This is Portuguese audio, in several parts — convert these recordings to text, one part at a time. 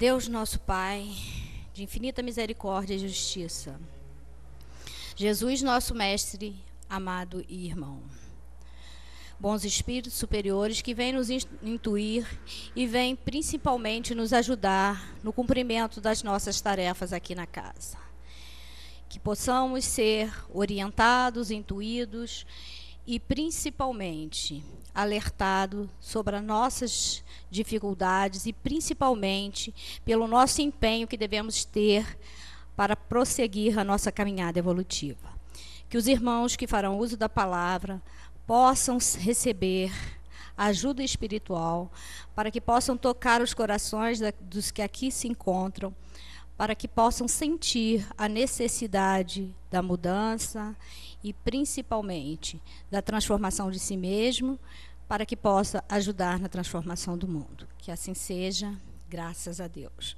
Deus nosso Pai, de infinita misericórdia e justiça, Jesus nosso Mestre, amado e irmão, bons espíritos superiores que vêm nos intuir e vêm principalmente nos ajudar no cumprimento das nossas tarefas aqui na casa. Que possamos ser orientados, intuídos e principalmente alertados sobre as nossas dificuldades e principalmente pelo nosso empenho que devemos ter para prosseguir a nossa caminhada evolutiva. Que os irmãos que farão uso da palavra possam receber ajuda espiritual, para que possam tocar os corações dos que aqui se encontram, para que possam sentir a necessidade da mudança e principalmente da transformação de si mesmo, para que possa ajudar na transformação do mundo. Que assim seja, graças a Deus.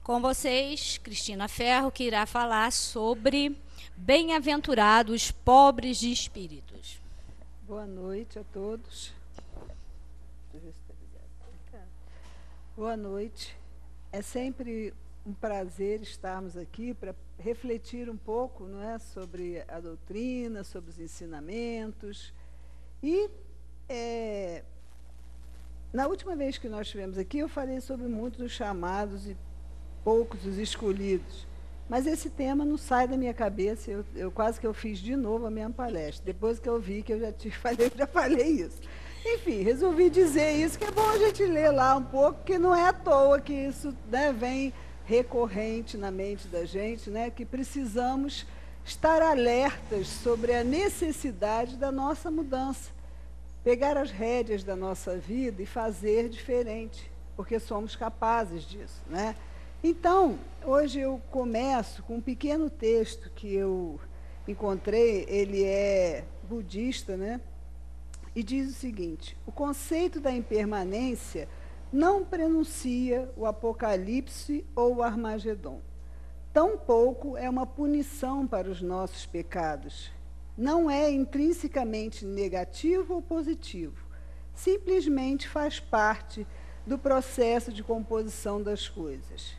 Com vocês, Cristina Ferro, que irá falar sobre bem-aventurados pobres de espíritos. Boa noite a todos. Boa noite. É sempre um prazer estarmos aqui para refletir um pouco, não é, sobre a doutrina, sobre os ensinamentos. E na última vez que nós estivemos aqui, eu falei sobre muitos os chamados e poucos os escolhidos. Mas esse tema não sai da minha cabeça, eu quase que eu fiz de novo a minha palestra, depois que eu vi que eu já falei isso. Enfim, resolvi dizer isso, que é bom a gente ler lá um pouco, porque não é à toa que isso, né, vem recorrente na mente da gente, né, que precisamos estar alertas sobre a necessidade da nossa mudança, pegar as rédeas da nossa vida e fazer diferente, porque somos capazes disso, né? Então, hoje eu começo com um pequeno texto que eu encontrei, ele é budista, né? E diz o seguinte: o conceito da impermanência não prenuncia o Apocalipse ou o Armagedon. Tampouco é uma punição para os nossos pecados. Não é intrinsecamente negativo ou positivo. Simplesmente faz parte do processo de composição das coisas.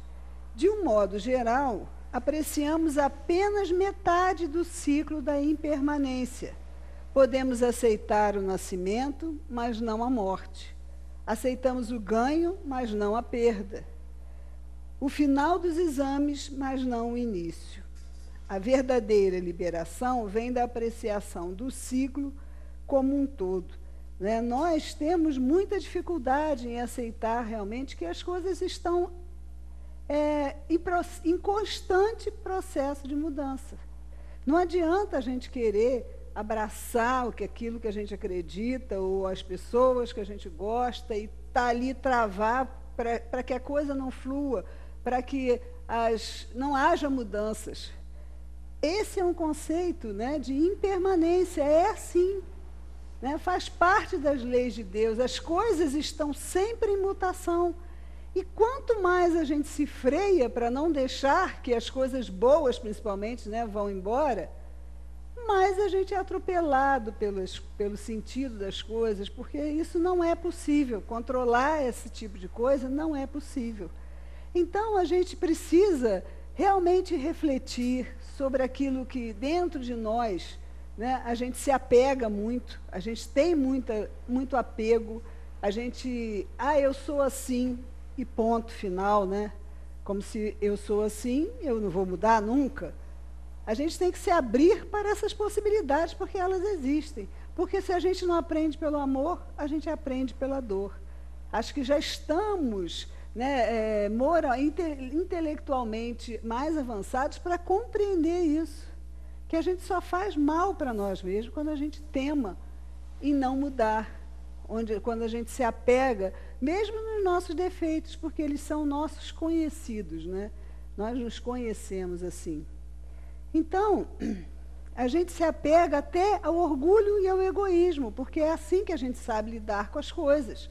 De um modo geral, apreciamos apenas metade do ciclo da impermanência. Podemos aceitar o nascimento, mas não a morte. Aceitamos o ganho, mas não a perda. O final dos exames, mas não o início. A verdadeira liberação vem da apreciação do ciclo como um todo, né? Nós temos muita dificuldade em aceitar realmente que as coisas estão em constante processo de mudança. Não adianta a gente querer abraçar aquilo que a gente acredita ou as pessoas que a gente gosta e estar ali travar para que a coisa não flua, para que não haja mudanças. Esse é um conceito, né, de impermanência, é assim, né, faz parte das leis de Deus, as coisas estão sempre em mutação. E quanto mais a gente se freia para não deixar que as coisas boas, principalmente, né, vão embora, mais a gente é atropelado pelo sentido das coisas, porque isso não é possível. Controlar esse tipo de coisa não é possível. Então, a gente precisa realmente refletir sobre aquilo que dentro de nós, né, a gente se apega muito, a gente tem muito apego, a gente, eu sou assim, e ponto final, né? Como se eu sou assim, eu não vou mudar nunca. A gente tem que se abrir para essas possibilidades, porque elas existem. Porque se a gente não aprende pelo amor, a gente aprende pela dor. Acho que já estamos, né, intelectualmente mais avançados para compreender isso. Que a gente só faz mal para nós mesmos quando a gente tema em não mudar. Quando a gente se apega, mesmo nos nossos defeitos, porque eles são nossos conhecidos, né? Nós nos conhecemos assim. Então, a gente se apega até ao orgulho e ao egoísmo, porque é assim que a gente sabe lidar com as coisas.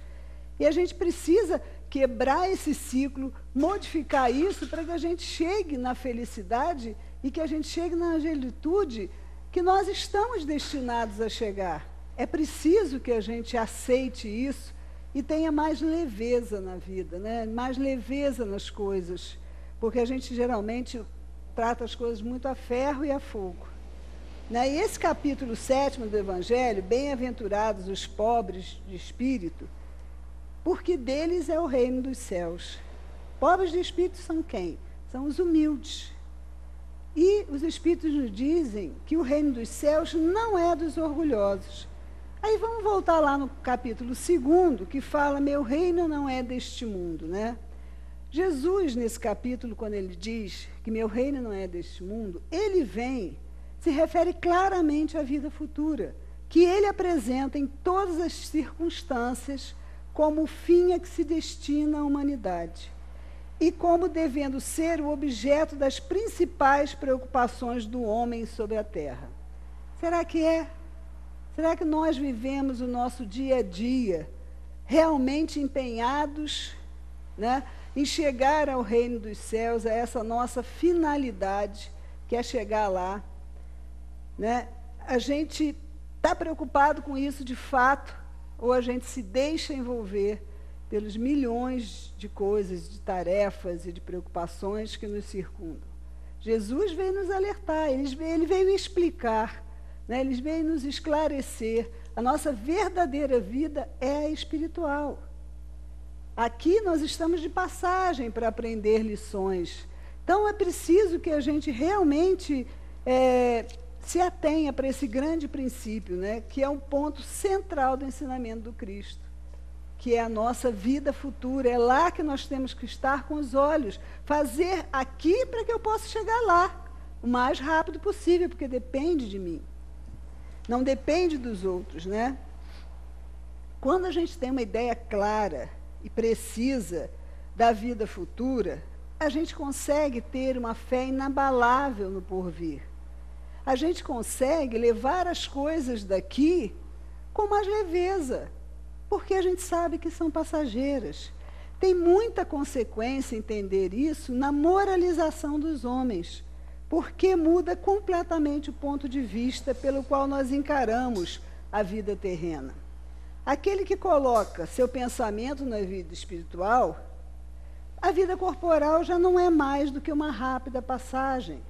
E a gente precisa quebrar esse ciclo, modificar isso para que a gente chegue na felicidade e que a gente chegue na angelitude que nós estamos destinados a chegar. É preciso que a gente aceite isso e tenha mais leveza na vida, né? Mais leveza nas coisas, porque a gente geralmente trata as coisas muito a ferro e a fogo. Né? E esse capítulo 7 do Evangelho, bem-aventurados os pobres de espírito, porque deles é o reino dos céus. Pobres de espírito são quem? São os humildes. E os Espíritos nos dizem que o reino dos céus não é dos orgulhosos. Aí vamos voltar lá no capítulo 2, que fala, meu reino não é deste mundo, né? Jesus, nesse capítulo, quando ele diz que meu reino não é deste mundo, ele se refere claramente à vida futura, que ele apresenta em todas as circunstâncias como o fim a que se destina a humanidade e como devendo ser o objeto das principais preocupações do homem sobre a terra. Será que é? Será que nós vivemos o nosso dia a dia realmente empenhados, né, em chegar ao reino dos céus, a essa nossa finalidade, que é chegar lá? Né? A gente está preocupado com isso de fato, ou a gente se deixa envolver pelos milhões de coisas, de tarefas e de preocupações que nos circundam? Jesus veio nos alertar, ele veio explicar, né? Ele veio nos esclarecer. A nossa verdadeira vida é espiritual. Aqui nós estamos de passagem para aprender lições. Então é preciso que a gente realmente se atenha para esse grande princípio, né? Que é um ponto central do ensinamento do Cristo, que é a nossa vida futura. É lá que nós temos que estar com os olhos, fazer aqui para que eu possa chegar lá o mais rápido possível, porque depende de mim, não depende dos outros, né? Quando a gente tem uma ideia clara e precisa da vida futura, a gente consegue ter uma fé inabalável no porvir. A gente consegue levar as coisas daqui com mais leveza, porque a gente sabe que são passageiras. Tem muita consequência entender isso na moralização dos homens, porque muda completamente o ponto de vista pelo qual nós encaramos a vida terrena. Aquele que coloca seu pensamento na vida espiritual, a vida corporal já não é mais do que uma rápida passagem.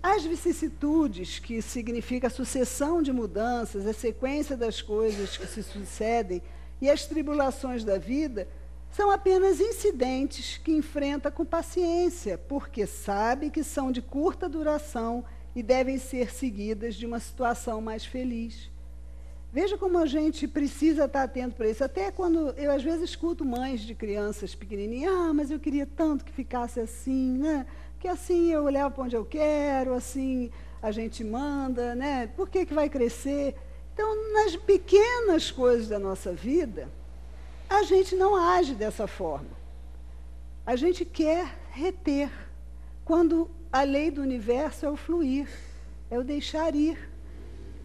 As vicissitudes, que significa a sucessão de mudanças, a sequência das coisas que se sucedem, e as tribulações da vida, são apenas incidentes que enfrenta com paciência, porque sabe que são de curta duração e devem ser seguidas de uma situação mais feliz. Veja como a gente precisa estar atento para isso. Até quando eu, às vezes, escuto mães de crianças pequenininhas, mas eu queria tanto que ficasse assim, né? Que assim eu levo para onde eu quero, assim a gente manda, né? Por que vai crescer? Então, nas pequenas coisas da nossa vida, a gente não age dessa forma. A gente quer reter, quando a lei do universo é o fluir, é o deixar ir,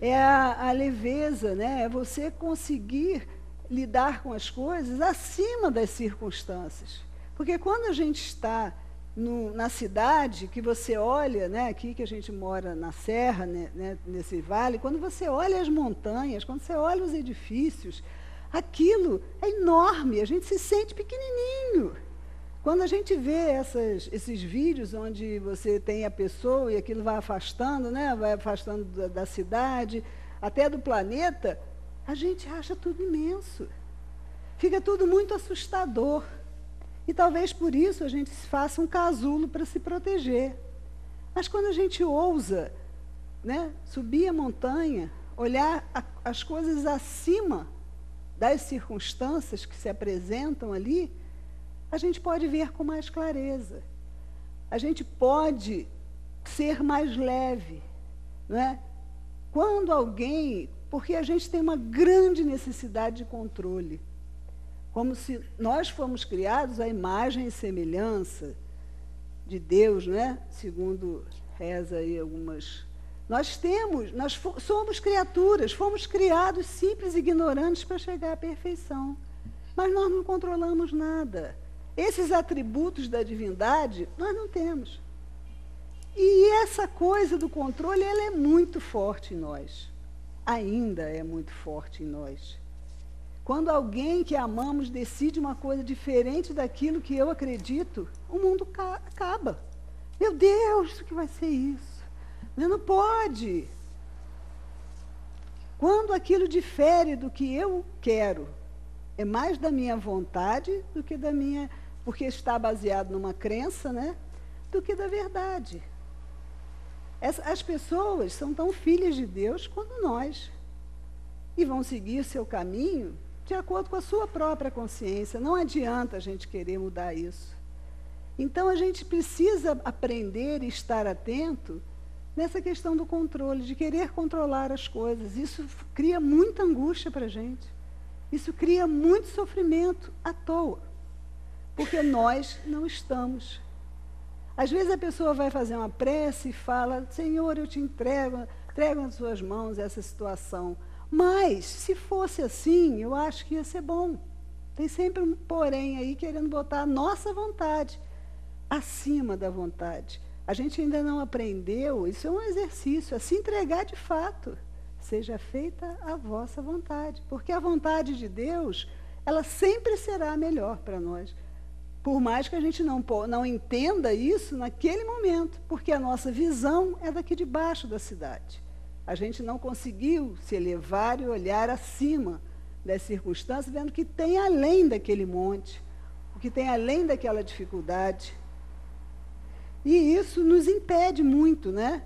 é a leveza, né? É você conseguir lidar com as coisas acima das circunstâncias. Porque quando a gente está na cidade, que você olha, né, aqui que a gente mora na serra, né, nesse vale, quando você olha as montanhas, quando você olha os edifícios, aquilo é enorme, a gente se sente pequenininho. Quando a gente vê esses vídeos onde você tem a pessoa e aquilo vai afastando, né, vai afastando da cidade, até do planeta, a gente acha tudo imenso. Fica tudo muito assustador. E talvez por isso a gente faça um casulo para se proteger. Mas quando a gente ousa, né, subir a montanha, olhar as coisas acima das circunstâncias que se apresentam ali, a gente pode ver com mais clareza. A gente pode ser mais leve, não é? Quando alguém... Porque a gente tem uma grande necessidade de controle. Como se nós fomos criados à imagem e semelhança de Deus, né? Segundo reza aí algumas... Nós somos criaturas, fomos criados simples e ignorantes para chegar à perfeição. Mas nós não controlamos nada. Esses atributos da divindade, nós não temos. E essa coisa do controle, ela é muito forte em nós. Ainda é muito forte em nós. Quando alguém que amamos decide uma coisa diferente daquilo que eu acredito, o mundo acaba. Meu Deus, o que vai ser isso? Não pode. Quando aquilo difere do que eu quero, é mais da minha vontade do que da minha, porque está baseado numa crença, né? Do que da verdade. As pessoas são tão filhas de Deus quanto nós. E vão seguir o seu caminho de acordo com a sua própria consciência. Não adianta a gente querer mudar isso. Então, a gente precisa aprender e estar atento nessa questão do controle, de querer controlar as coisas. Isso cria muita angústia para a gente. Isso cria muito sofrimento à toa. Porque nós não estamos. Às vezes a pessoa vai fazer uma prece e fala, Senhor, eu te entrego nas suas mãos essa situação. Mas, se fosse assim, eu acho que ia ser bom. Tem sempre um porém aí querendo botar a nossa vontade acima da vontade. A gente ainda não aprendeu, isso é um exercício, a se entregar de fato. Seja feita a vossa vontade. Porque a vontade de Deus, ela sempre será melhor para nós. Por mais que a gente não entenda isso naquele momento, porque a nossa visão é daqui de baixo da cidade. A gente não conseguiu se elevar e olhar acima das circunstâncias, vendo que tem além daquele monte, o que tem além daquela dificuldade. E isso nos impede muito, né?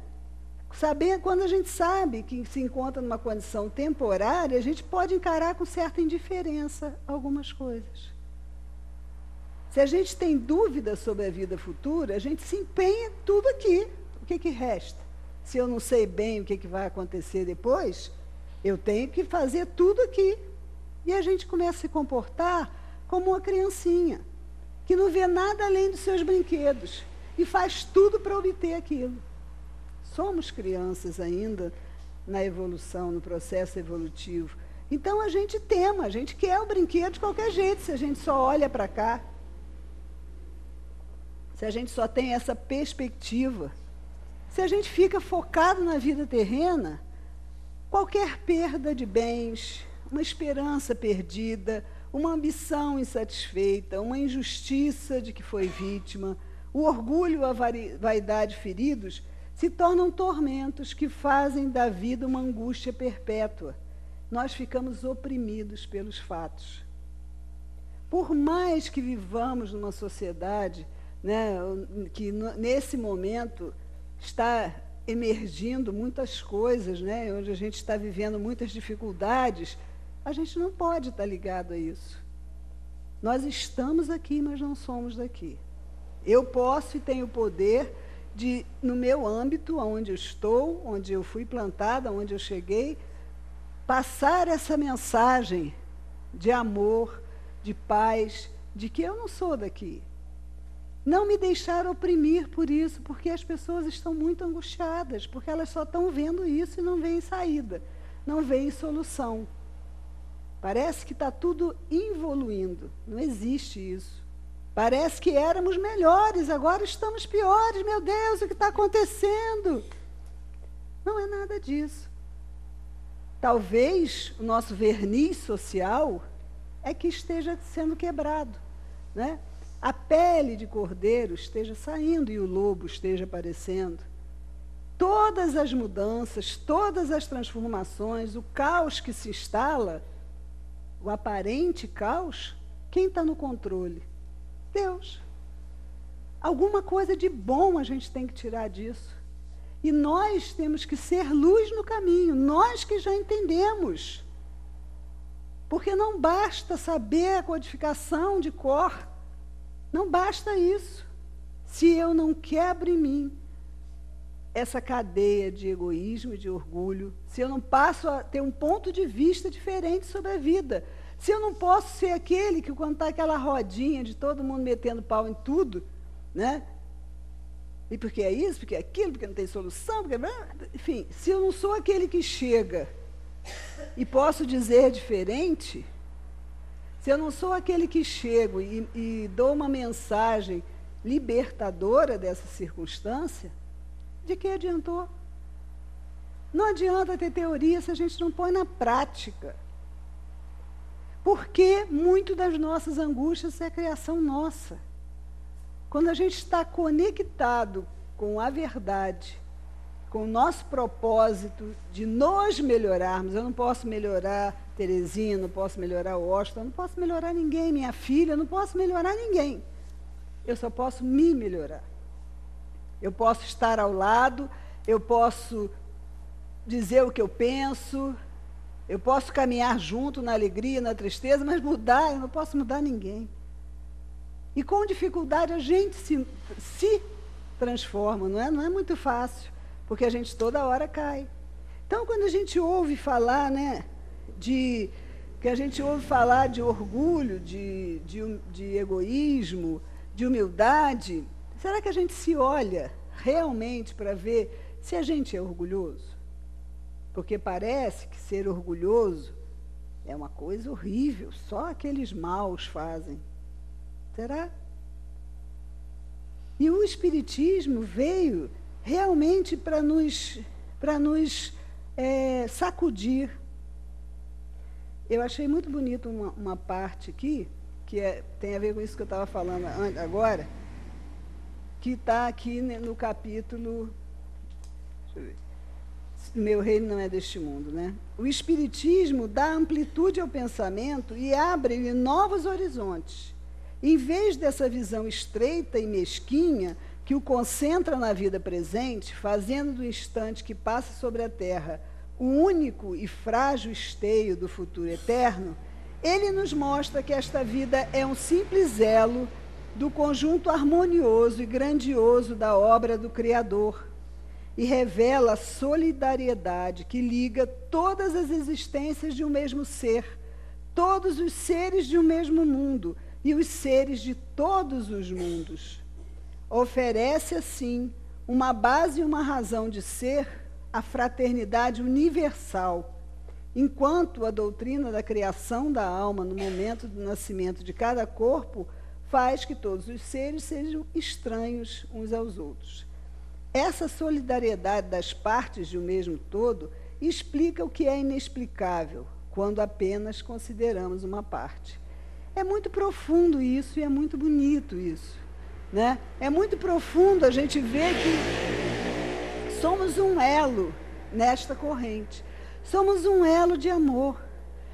Quando a gente sabe que se encontra numa condição temporária, a gente pode encarar com certa indiferença algumas coisas. Se a gente tem dúvidas sobre a vida futura, a gente se empenha tudo aqui. O que resta? Se eu não sei bem o que vai acontecer depois, eu tenho que fazer tudo aqui. E a gente começa a se comportar como uma criancinha, que não vê nada além dos seus brinquedos e faz tudo para obter aquilo. Somos crianças ainda na evolução, no processo evolutivo. Então a gente tema, a gente quer o brinquedo de qualquer jeito, se a gente só olha para cá. Se a gente só tem essa perspectiva. Se a gente fica focado na vida terrena, qualquer perda de bens, uma esperança perdida, uma ambição insatisfeita, uma injustiça de que foi vítima, o orgulho e a vaidade feridos, se tornam tormentos que fazem da vida uma angústia perpétua. Nós ficamos oprimidos pelos fatos. Por mais que vivamos numa sociedade, né, que nesse momento está emergindo muitas coisas, né, onde a gente está vivendo muitas dificuldades, a gente não pode estar ligado a isso. Nós estamos aqui, mas não somos daqui. Eu posso e tenho o poder de, no meu âmbito, onde eu estou, onde eu fui plantada, onde eu cheguei, passar essa mensagem de amor, de paz, de que eu não sou daqui. Não me deixar oprimir por isso, porque as pessoas estão muito angustiadas, porque elas só estão vendo isso e não veem saída, não veem solução. Parece que está tudo evoluindo, não existe isso. Parece que éramos melhores, agora estamos piores, meu Deus, o que está acontecendo? Não é nada disso. Talvez o nosso verniz social é que esteja sendo quebrado, né? A pele de cordeiro esteja saindo e o lobo esteja aparecendo. Todas as mudanças, todas as transformações, o caos que se instala, o aparente caos, quem está no controle? Deus. Alguma coisa de bom a gente tem que tirar disso. E nós temos que ser luz no caminho, nós que já entendemos. Porque não basta saber a codificação de cor, não basta isso. Se eu não quebro em mim essa cadeia de egoísmo e de orgulho, se eu não passo a ter um ponto de vista diferente sobre a vida, se eu não posso ser aquele que, quando está aquela rodinha de todo mundo metendo pau em tudo, né? E porque é isso, porque é aquilo, porque não tem solução, porque... enfim, se eu não sou aquele que chega e posso dizer diferente, se eu não sou aquele que chego e dou uma mensagem libertadora dessa circunstância, de que adiantou? Não adianta ter teoria se a gente não põe na prática. Porque muito das nossas angústias é criação nossa. Quando a gente está conectado com a verdade, com o nosso propósito de nos melhorarmos, eu não posso melhorar Terezinha, não posso melhorar o Washington, eu não posso melhorar ninguém, minha filha, eu não posso melhorar ninguém. Eu só posso me melhorar. Eu posso estar ao lado, eu posso dizer o que eu penso, eu posso caminhar junto na alegria, na tristeza, mas mudar, eu não posso mudar ninguém. E com dificuldade a gente se transforma, não é? Não é muito fácil, porque a gente toda hora cai. Então, quando a gente ouve falar, né, que a gente ouve falar de orgulho, de egoísmo, de humildade, será que a gente se olha realmente para ver se a gente é orgulhoso? Porque parece que ser orgulhoso é uma coisa horrível, só aqueles maus fazem. Será? E o Espiritismo veio realmente para nos sacudir. Eu achei muito bonito uma parte aqui, que tem a ver com isso que eu estava falando agora, que está aqui no capítulo, deixa eu ver, Meu reino não é deste mundo, né? O Espiritismo dá amplitude ao pensamento e abre-lhe novos horizontes. Em vez dessa visão estreita e mesquinha que o concentra na vida presente, fazendo do instante que passa sobre a Terra o único e frágil esteio do futuro eterno, ele nos mostra que esta vida é um simples elo do conjunto harmonioso e grandioso da obra do Criador e revela a solidariedade que liga todas as existências de um mesmo ser, todos os seres de um mesmo mundo e os seres de todos os mundos. Oferece, assim, uma base e uma razão de ser à fraternidade universal, enquanto a doutrina da criação da alma no momento do nascimento de cada corpo faz que todos os seres sejam estranhos uns aos outros. Essa solidariedade das partes de um mesmo todo explica o que é inexplicável, quando apenas consideramos uma parte. É muito profundo isso e é muito bonito isso, né? É muito profundo a gente ver que somos um elo nesta corrente. Somos um elo de amor.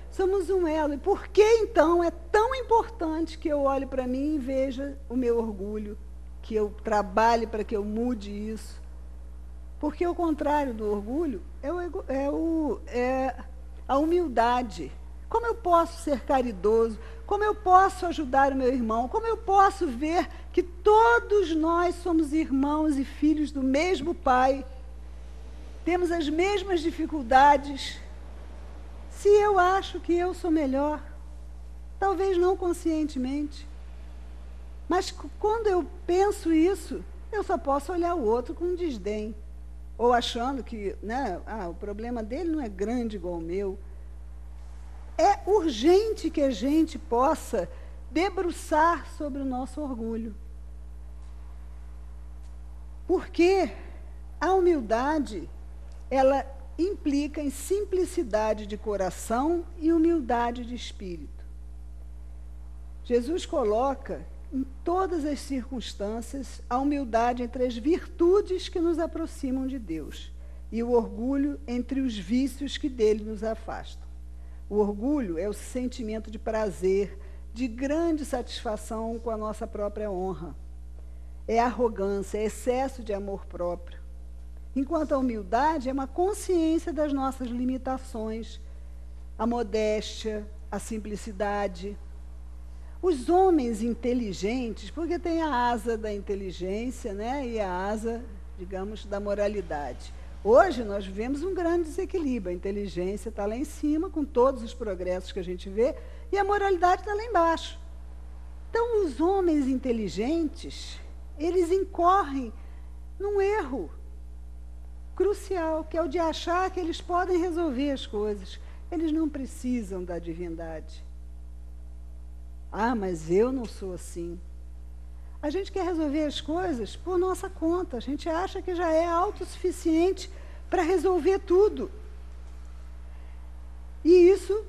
Somos um elo. E por que, então, é tão importante que eu olhe para mim e veja o meu orgulho, que eu trabalhe para que eu mude isso? Porque o contrário do orgulho é a humildade. Como eu posso ser caridoso? Como eu posso ajudar o meu irmão? Como eu posso ver que todos nós somos irmãos e filhos do mesmo Pai? Temos as mesmas dificuldades. Se eu acho que eu sou melhor, talvez não conscientemente, mas quando eu penso isso, eu só posso olhar o outro com desdém, ou achando que, né, o problema dele não é grande igual o meu. É urgente que a gente possa debruçar sobre o nosso orgulho. Porque a humildade, ela implica em simplicidade de coração e humildade de espírito. Jesus coloca em todas as circunstâncias a humildade entre as virtudes que nos aproximam de Deus e o orgulho entre os vícios que dele nos afastam. O orgulho é o sentimento de prazer, de grande satisfação com a nossa própria honra. É arrogância, é excesso de amor próprio. Enquanto a humildade é uma consciência das nossas limitações, a modéstia, a simplicidade. Os homens inteligentes, porque tem a asa da inteligência, né, e a asa, digamos, da moralidade. Hoje nós vivemos um grande desequilíbrio. A inteligência está lá em cima, com todos os progressos que a gente vê, e a moralidade está lá embaixo. Então, os homens inteligentes, eles incorrem num erro crucial, que é o de achar que eles podem resolver as coisas. Eles não precisam da divindade. Ah, mas eu não sou assim. A gente quer resolver as coisas por nossa conta. A gente acha que já é autossuficiente para resolver tudo. E isso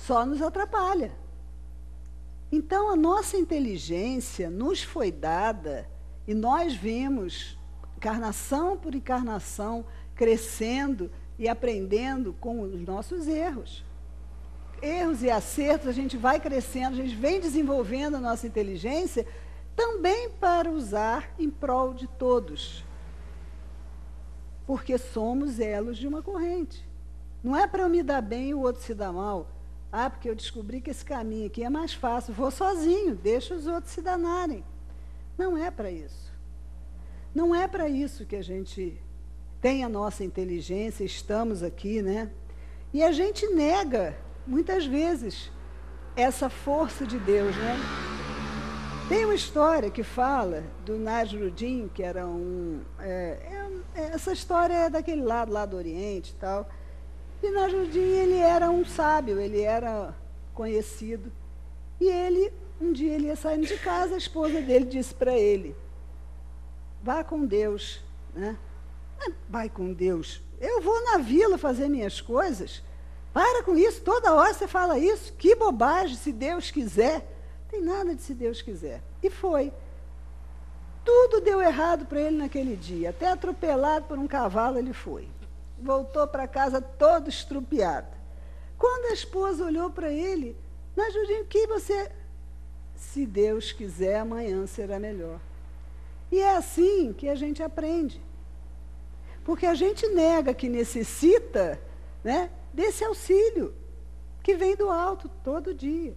só nos atrapalha. Então, a nossa inteligência nos foi dada e nós vimos, encarnação por encarnação, crescendo e aprendendo com os nossos erros. Erros e acertos, a gente vai crescendo, a gente vem desenvolvendo a nossa inteligência também para usar em prol de todos. Porque somos elos de uma corrente. Não é para eu me dar bem e o outro se dar mal. Ah, porque eu descobri que esse caminho aqui é mais fácil. Vou sozinho, deixa os outros se danarem. Não é para isso. Não é para isso que a gente tem a nossa inteligência, estamos aqui, né? E a gente nega, muitas vezes, essa força de Deus, né? Tem uma história que fala do Nasruddin, que era essa história é daquele lado lá do Oriente e tal. E Nasruddin, ele era um sábio, ele era conhecido. E ele, um dia ele ia saindo de casa, a esposa dele disse para ele, vá com Deus, né? Vai com Deus. Eu vou na vila fazer minhas coisas. Para com isso, toda hora você fala isso. Que bobagem, se Deus quiser. Não tem nada de se Deus quiser. E foi. Tudo deu errado para ele naquele dia. Até atropelado por um cavalo ele foi. Voltou para casa todo estrupiado. Quando a esposa olhou para ele, Nasruddin, o que você... Se Deus quiser, amanhã será melhor. E é assim que a gente aprende. Porque a gente nega que necessita, né, desse auxílio que vem do alto todo dia.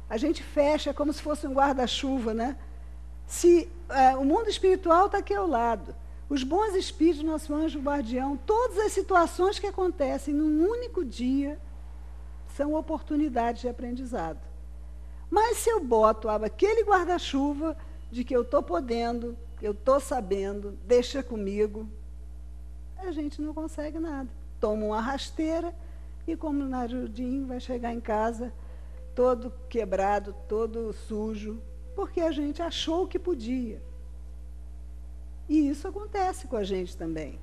A gente fecha como se fosse um guarda-chuva, né? O mundo espiritual está aqui ao lado. Os bons espíritos, nosso anjo guardião, todas as situações que acontecem num único dia são oportunidades de aprendizado. Mas se eu boto aquele guarda-chuva de que eu estou podendo, eu estou sabendo, deixa comigo, a gente não consegue nada. Toma uma rasteira e, como o Nasruddin, vai chegar em casa todo quebrado, todo sujo, porque a gente achou que podia. E isso acontece com a gente também.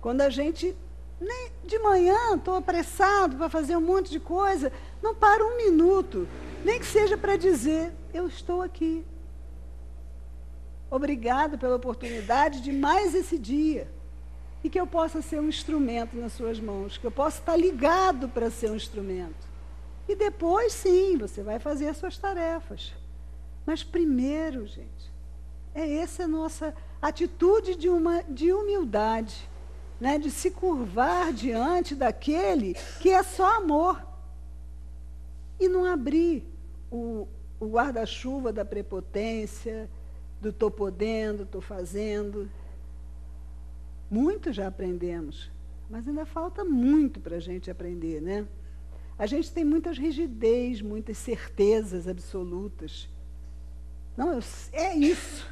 Quando a gente, nem de manhã, estou apressado para fazer um monte de coisa, não para um minuto, nem que seja para dizer, eu estou aqui. Obrigado pela oportunidade de mais esse dia. E que eu possa ser um instrumento nas suas mãos, que eu possa estar ligado para ser um instrumento. E depois, sim, você vai fazer as suas tarefas. Mas primeiro, gente, essa a nossa atitude de humildade, né? De se curvar diante daquele que é só amor. E não abrir o guarda-chuva da prepotência, do estou podendo, estou fazendo. Muito já aprendemos, mas ainda falta muito para a gente aprender, né? A gente tem muitas rigidez, muitas certezas absolutas. Não, é isso.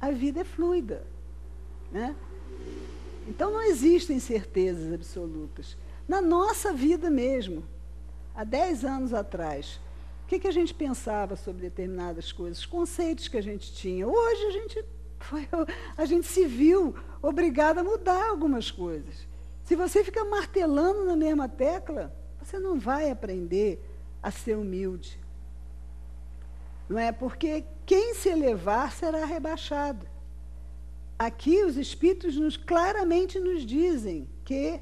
A vida é fluida, né? Então não existem certezas absolutas. Na nossa vida mesmo, há 10 anos atrás, o que a gente pensava sobre determinadas coisas, os conceitos que a gente tinha? Hoje a gente se viu obrigado a mudar algumas coisas. Se você fica martelando na mesma tecla, você não vai aprender a ser humilde. Não é? Porque quem se elevar será rebaixado. Aqui os espíritos claramente nos dizem que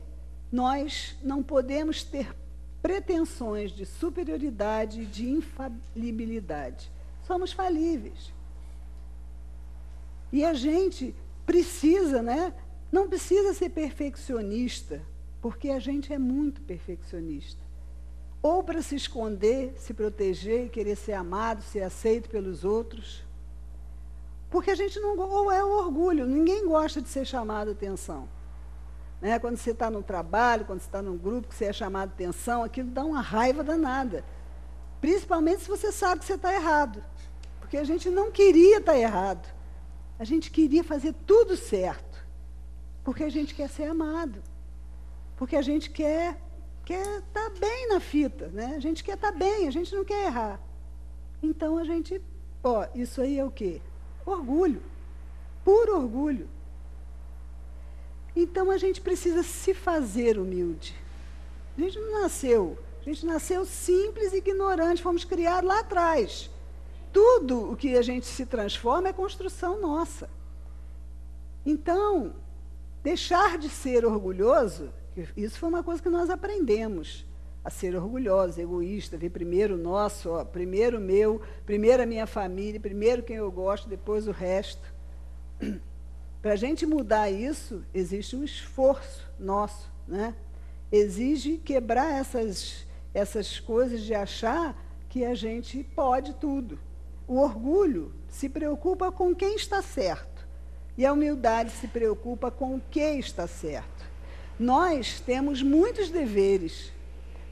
nós não podemos ter pretensões de superioridade, de infalibilidade. Somos falíveis. E a gente precisa, né? Não precisa ser perfeccionista, porque a gente é muito perfeccionista. Ou para se esconder, se proteger, querer ser amado, ser aceito pelos outros. Porque a gente não... Ou é o orgulho, ninguém gosta de ser chamado a atenção. Né? Quando você está no trabalho, quando você está num grupo, que você é chamado a atenção, aquilo dá uma raiva danada. Principalmente se você sabe que você está errado. Porque a gente não queria estar errado. A gente queria fazer tudo certo. Porque a gente quer ser amado. Porque a gente quer estar bem na fita, né? A gente quer estar bem, a gente não quer errar. Então a gente, isso aí é o quê? Orgulho. Puro orgulho. Então a gente precisa se fazer humilde. A gente não nasceu. A gente nasceu simples e ignorante, fomos criados lá atrás. Tudo o que a gente se transforma é construção nossa. Então, deixar de ser orgulhoso, isso foi uma coisa que nós aprendemos, a ser orgulhoso, egoísta, ver primeiro o nosso, ó, primeiro o meu, primeiro a minha família, primeiro quem eu gosto, depois o resto. Para a gente mudar isso, existe um esforço nosso, né? Exige quebrar essas coisas de achar que a gente pode tudo. O orgulho se preocupa com quem está certo e a humildade se preocupa com o que está certo. Nós temos muitos deveres.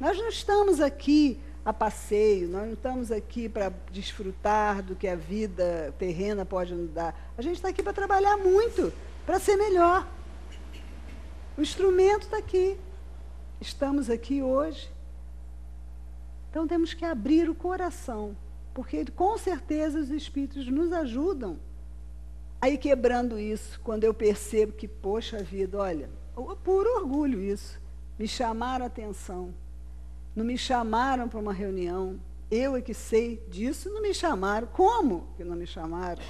Nós não estamos aqui a passeio, nós não estamos aqui para desfrutar do que a vida terrena pode nos dar. A gente está aqui para trabalhar muito, para ser melhor. O instrumento está aqui. Estamos aqui hoje. Então temos que abrir o coração, porque com certeza os Espíritos nos ajudam a ir quebrando isso, quando eu percebo que, poxa vida, olha, puro orgulho isso, me chamaram a atenção, não me chamaram para uma reunião, eu é que sei disso, não me chamaram, como que não me chamaram?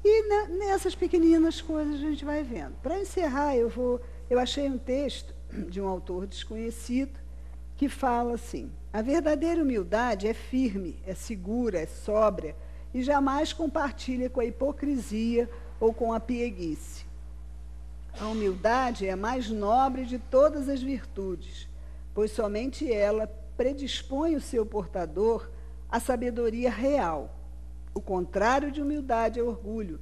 E nessas pequeninas coisas a gente vai vendo. Para encerrar, eu achei um texto de um autor desconhecido, que fala assim: a verdadeira humildade é firme, é segura, é sóbria e jamais compartilha com a hipocrisia ou com a pieguice. A humildade é a mais nobre de todas as virtudes, pois somente ela predispõe o seu portador à sabedoria real. O contrário de humildade é orgulho,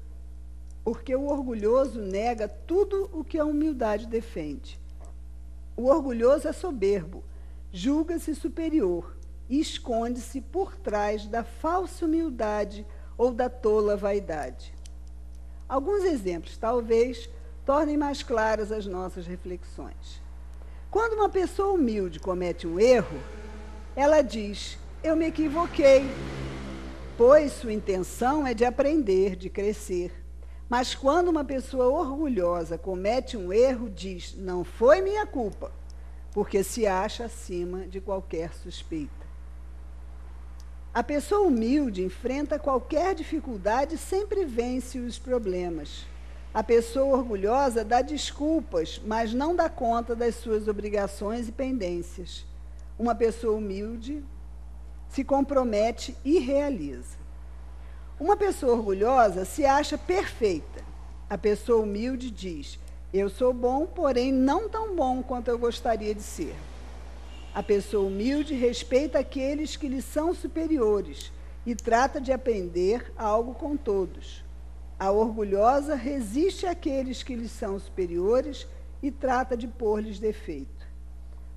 porque o orgulhoso nega tudo o que a humildade defende. O orgulhoso é soberbo, julga-se superior e esconde-se por trás da falsa humildade ou da tola vaidade. Alguns exemplos, talvez, tornem mais claras as nossas reflexões. Quando uma pessoa humilde comete um erro, ela diz: eu me equivoquei, pois sua intenção é de aprender, de crescer. Mas quando uma pessoa orgulhosa comete um erro, diz: não foi minha culpa, porque se acha acima de qualquer suspeita. A pessoa humilde enfrenta qualquer dificuldade e sempre vence os problemas. A pessoa orgulhosa dá desculpas, mas não dá conta das suas obrigações e pendências. Uma pessoa humilde se compromete e realiza. Uma pessoa orgulhosa se acha perfeita. A pessoa humilde diz: eu sou bom, porém não tão bom quanto eu gostaria de ser. A pessoa humilde respeita aqueles que lhe são superiores e trata de aprender algo com todos. A orgulhosa resiste àqueles que lhe são superiores e trata de pôr-lhes defeito.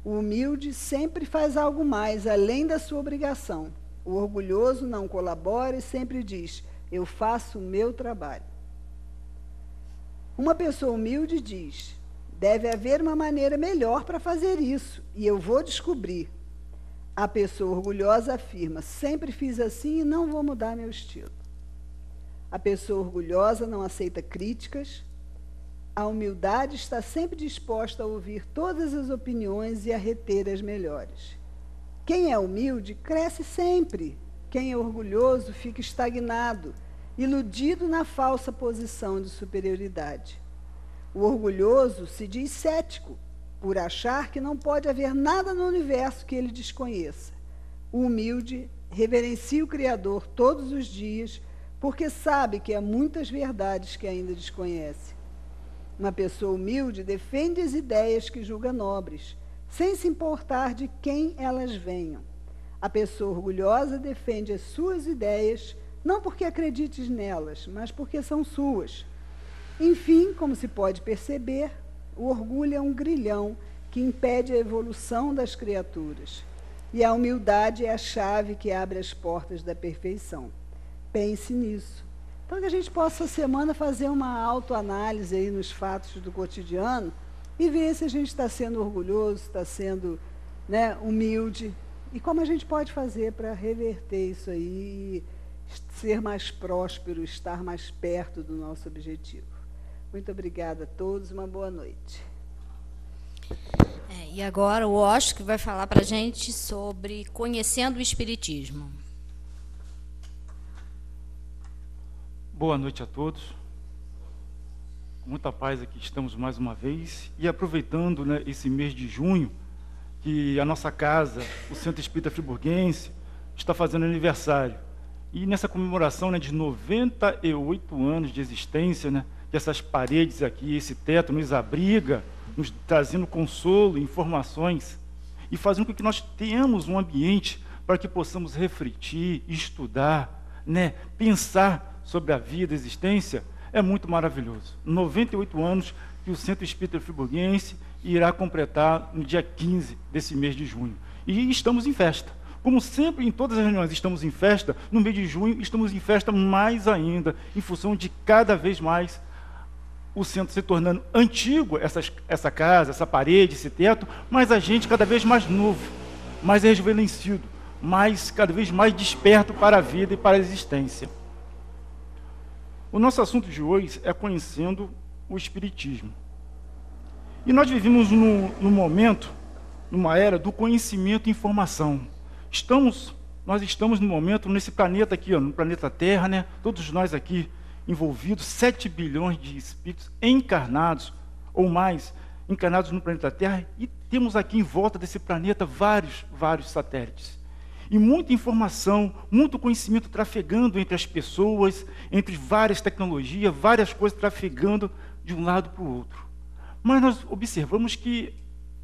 O humilde sempre faz algo mais, além da sua obrigação. O orgulhoso não colabora e sempre diz: eu faço o meu trabalho. Uma pessoa humilde diz: deve haver uma maneira melhor para fazer isso, e eu vou descobrir. A pessoa orgulhosa afirma: sempre fiz assim e não vou mudar meu estilo. A pessoa orgulhosa não aceita críticas. A humildade está sempre disposta a ouvir todas as opiniões e a reter as melhores. Quem é humilde cresce sempre. Quem é orgulhoso fica estagnado, iludido na falsa posição de superioridade. O orgulhoso se diz cético, por achar que não pode haver nada no universo que ele desconheça. O humilde reverencia o Criador todos os dias, porque sabe que há muitas verdades que ainda desconhece. Uma pessoa humilde defende as ideias que julga nobres, sem se importar de quem elas venham. A pessoa orgulhosa defende as suas ideias, não porque acredites nelas, mas porque são suas. Enfim, como se pode perceber, o orgulho é um grilhão que impede a evolução das criaturas. E a humildade é a chave que abre as portas da perfeição. Pense nisso. Então, que a gente possa, essa semana, fazer uma autoanálise aí nos fatos do cotidiano e ver se a gente está sendo orgulhoso, está sendo, né, humilde. E como a gente pode fazer para reverter isso aí, ser mais próspero, estar mais perto do nosso objetivo. Muito obrigada a todos, uma boa noite. E agora o Oscar vai falar para a gente sobre conhecendo o Espiritismo. Boa noite a todos. Com muita paz aqui estamos mais uma vez. E aproveitando, né, esse mês de junho, que a nossa casa, o Centro Espírita Friburguense, está fazendo aniversário. E nessa comemoração, né, de 98 anos de existência, né, que essas paredes aqui, esse teto nos abriga, nos trazendo consolo, informações, e fazendo com que nós tenhamos um ambiente para que possamos refletir, estudar, né, pensar sobre a vida, a existência, é muito maravilhoso. 98 anos que o Centro Espírita Friburguense irá completar no dia 15 desse mês de junho. E estamos em festa. Como sempre, em todas as reuniões estamos em festa, no mês de junho estamos em festa mais ainda, em função de cada vez mais o centro se tornando antigo, essa casa, essa parede, esse teto, mas a gente cada vez mais novo, mais rejuvenescido, cada vez mais desperto para a vida e para a existência. O nosso assunto de hoje é conhecendo o Espiritismo. E nós vivemos num momento, numa era do conhecimento e informação. Nós estamos no momento, nesse planeta aqui, no planeta Terra, né? Todos nós aqui envolvidos, 7 bilhões de espíritos encarnados, ou mais, encarnados no planeta Terra, e temos aqui em volta desse planeta vários satélites. E muita informação, muito conhecimento trafegando entre as pessoas, entre várias tecnologias, várias coisas trafegando de um lado para o outro. Mas nós observamos que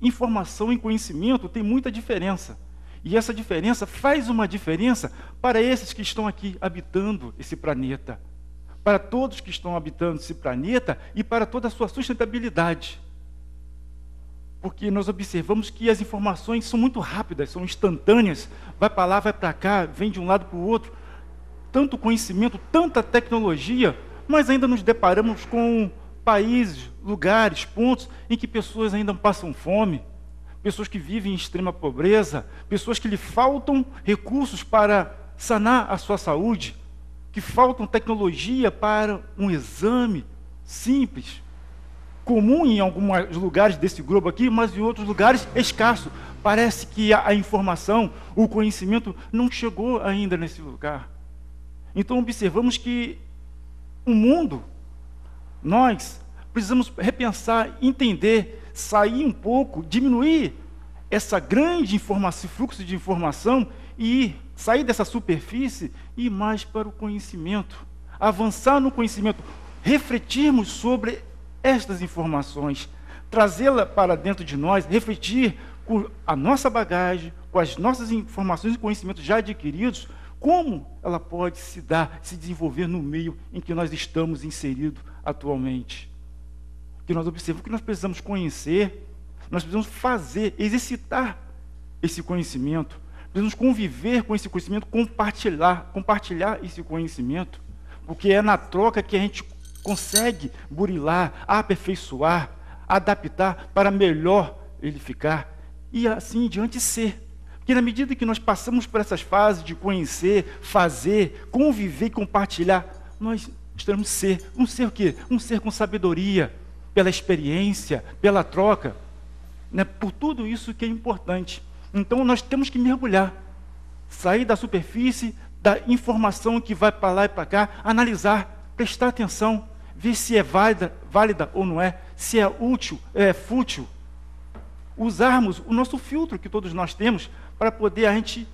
informação e conhecimento tem muita diferença. E essa diferença faz uma diferença para esses que estão aqui habitando esse planeta, para todos que estão habitando esse planeta e para toda a sua sustentabilidade. Porque nós observamos que as informações são muito rápidas, são instantâneas, vai para lá, vai para cá, vem de um lado para o outro. Tanto conhecimento, tanta tecnologia, mas ainda nos deparamos com países, lugares, pontos em que pessoas ainda passam fome, pessoas que vivem em extrema pobreza, pessoas que lhe faltam recursos para sanar a sua saúde, que faltam tecnologia para um exame simples, comum em alguns lugares desse globo aqui, mas em outros lugares escasso. Parece que a informação, o conhecimento não chegou ainda nesse lugar. Então observamos que o mundo, nós precisamos repensar, entender, sair um pouco, diminuir essa grande informação, fluxo de informação e sair dessa superfície e ir mais para o conhecimento, avançar no conhecimento, refletirmos sobre estas informações, trazê-la para dentro de nós, refletir com a nossa bagagem, com as nossas informações e conhecimentos já adquiridos, como ela pode se desenvolver no meio em que nós estamos inseridos atualmente. Que nós observamos que nós precisamos conhecer, nós precisamos fazer, exercitar esse conhecimento, precisamos conviver com esse conhecimento, compartilhar esse conhecimento, porque é na troca que a gente consegue burilar, aperfeiçoar, adaptar para melhor ele ficar e assim em diante ser. Porque na medida que nós passamos por essas fases de conhecer, fazer, conviver e compartilhar, nós estaremos ser. Um ser o quê? Um ser com sabedoria, pela experiência, pela troca, né? Por tudo isso que é importante. Então nós temos que mergulhar, sair da superfície, da informação que vai para lá e para cá, analisar, prestar atenção, ver se é válida ou não é, se é útil, é fútil. Usarmos o nosso filtro que todos nós temos para poder a gente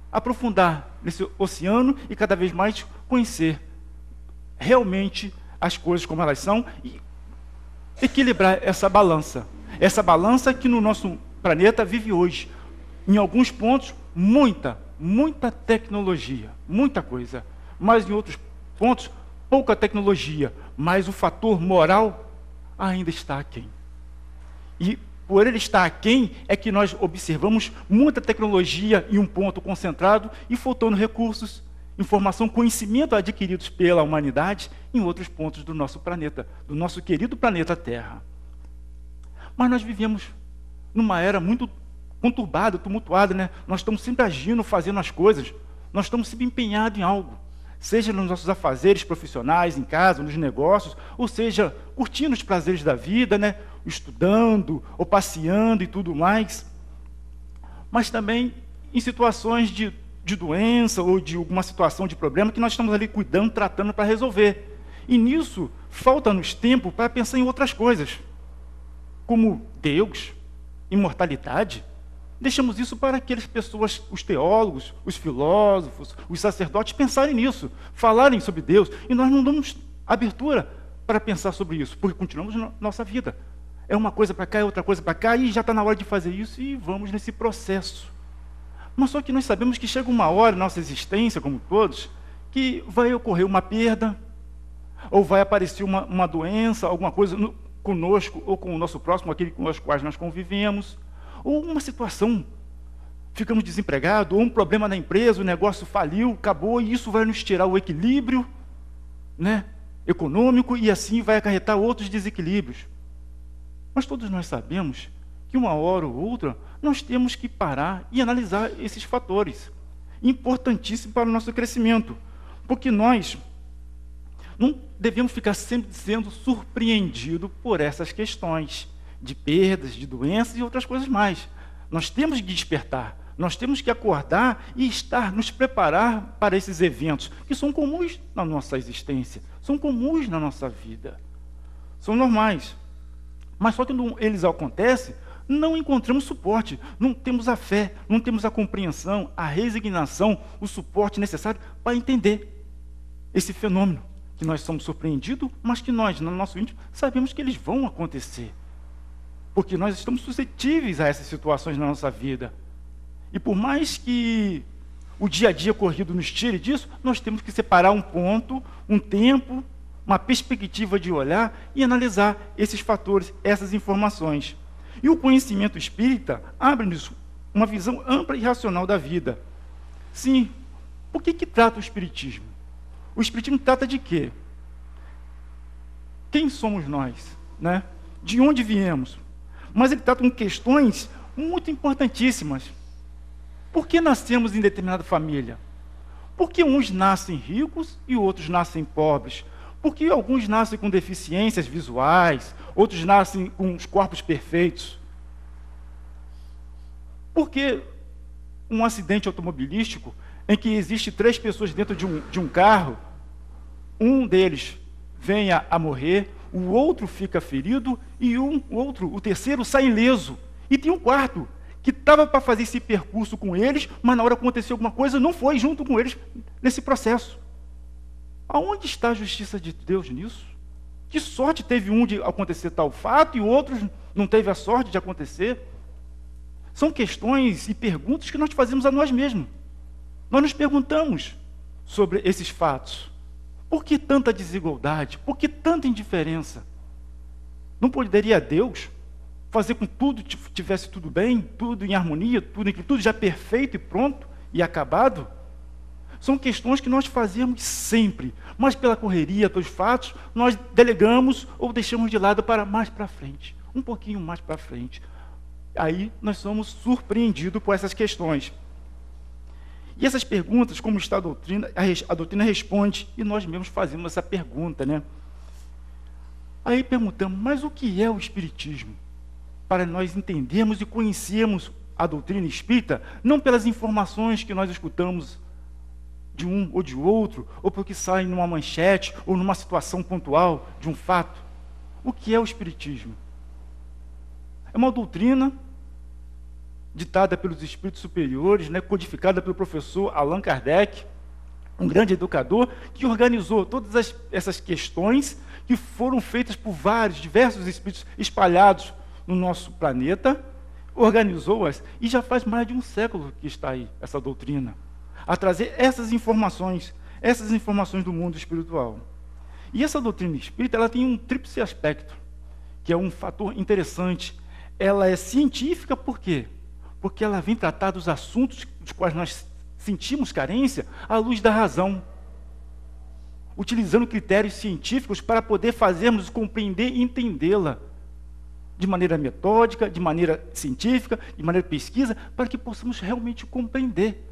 aprofundar nesse oceano e cada vez mais conhecer realmente as coisas como elas são e equilibrar essa balança que no nosso planeta vive hoje. Em alguns pontos, muita tecnologia, muita coisa, mas em outros pontos, pouca tecnologia, mas o fator moral ainda está aquém. E por ele estar aquém, é que nós observamos muita tecnologia em um ponto concentrado e faltando recursos, informação, conhecimento adquiridos pela humanidade em outros pontos do nosso planeta, do nosso querido planeta Terra. Mas nós vivemos numa era muito conturbada, tumultuada, né? Nós estamos sempre agindo, fazendo as coisas, nós estamos sempre empenhados em algo, seja nos nossos afazeres profissionais, em casa, nos negócios, ou seja, curtindo os prazeres da vida, né? estudando, ou passeando e tudo mais, mas também em situações de doença ou de alguma situação de problema que nós estamos ali cuidando, tratando para resolver. E nisso, falta-nos tempo para pensar em outras coisas, como Deus, imortalidade. Deixamos isso para aquelas pessoas, os teólogos, os filósofos, os sacerdotes, pensarem nisso, falarem sobre Deus, e nós não damos abertura para pensar sobre isso, porque continuamos na nossa vida. É uma coisa para cá, é outra coisa para cá, e já está na hora de fazer isso, e vamos nesse processo. Mas só que nós sabemos que chega uma hora na nossa existência, como todos, que vai ocorrer uma perda, ou vai aparecer uma doença, alguma coisa conosco, ou com o nosso próximo, aquele com os quais nós convivemos, ou uma situação, ficamos desempregados, ou um problema na empresa, o negócio faliu, acabou, e isso vai nos tirar o equilíbrio, né, econômico, e assim vai acarretar outros desequilíbrios. Mas todos nós sabemos que uma hora ou outra nós temos que parar e analisar esses fatores, importantíssimos para o nosso crescimento, porque nós não devemos ficar sempre sendo surpreendidos por essas questões de perdas, de doenças e outras coisas mais. Nós temos que despertar, nós temos que acordar e nos preparar para esses eventos, que são comuns na nossa existência, são comuns na nossa vida, são normais. Mas só que quando eles acontecem, não encontramos suporte, não temos a fé, não temos a compreensão, a resignação, o suporte necessário para entender esse fenômeno, que nós somos surpreendidos, mas que nós, no nosso íntimo, sabemos que eles vão acontecer. Porque nós estamos suscetíveis a essas situações na nossa vida. E por mais que o dia a dia corrido nos tire disso, nós temos que separar um ponto, um tempo, uma perspectiva de olhar e analisar esses fatores, essas informações. E o conhecimento espírita abre-nos uma visão ampla e racional da vida. Sim, por que trata o Espiritismo? O Espiritismo trata de quê? Quem somos nós, né? De onde viemos? Mas ele trata com questões muito importantíssimas. Por que nascemos em determinada família? Por que uns nascem ricos e outros nascem pobres? Por que alguns nascem com deficiências visuais, outros nascem com os corpos perfeitos? Por que um acidente automobilístico em que existe 3 pessoas dentro de um carro, um deles venha a morrer, o outro fica ferido e o terceiro sai ileso? E tem um quarto que estava para fazer esse percurso com eles, mas na hora que aconteceu alguma coisa, não foi junto com eles nesse processo. Aonde está a justiça de Deus nisso? Que sorte teve um de acontecer tal fato e outros não teve a sorte de acontecer? São questões e perguntas que nós fazemos a nós mesmos. Nós nos perguntamos sobre esses fatos. Por que tanta desigualdade? Por que tanta indiferença? Não poderia Deus fazer com que tudo tivesse tudo bem, tudo em harmonia, tudo já perfeito e pronto e acabado? São questões que nós fazemos sempre, mas pela correria dos fatos, nós delegamos ou deixamos de lado para mais para frente, um pouquinho mais para frente. Aí nós somos surpreendidos por essas questões. E essas perguntas, como está a doutrina responde, e nós mesmos fazemos essa pergunta, né? Aí perguntamos, mas o que é o Espiritismo? Para nós entendermos e conhecermos a doutrina espírita, não pelas informações que nós escutamos de um ou de outro, ou porque sai numa manchete, ou numa situação pontual de um fato. O que é o Espiritismo? É uma doutrina ditada pelos espíritos superiores, né, codificada pelo professor Allan Kardec, um grande educador, que organizou todas essas questões que foram feitas por diversos espíritos espalhados no nosso planeta, organizou-as, e já faz mais de um século que está aí, essa doutrina, a trazer essas informações do mundo espiritual. E essa doutrina espírita, ela tem um tríplice aspecto, que é um fator interessante. Ela é científica, por quê? Porque ela vem tratar dos assuntos dos quais nós sentimos carência à luz da razão, utilizando critérios científicos para poder fazermos compreender e entendê-la de maneira metódica, de maneira científica, de maneira pesquisa, para que possamos realmente compreender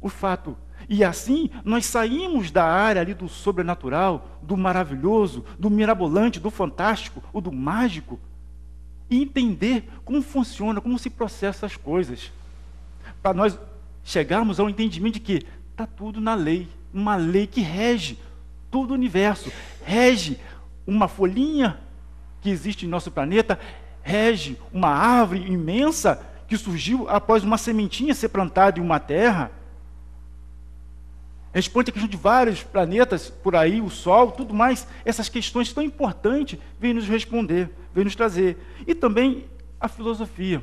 o fato. E assim, nós saímos da área ali do sobrenatural, do maravilhoso, do mirabolante, do fantástico, ou do mágico, e entender como funciona, como se processa as coisas. Para nós chegarmos ao entendimento de que está tudo na lei, uma lei que rege todo o universo, rege uma folhinha que existe em nosso planeta, rege uma árvore imensa que surgiu após uma sementinha ser plantada em uma terra. Responde a questão de vários planetas por aí, o Sol, tudo mais. Essas questões tão importantes vêm nos responder, vêm nos trazer. E também a filosofia.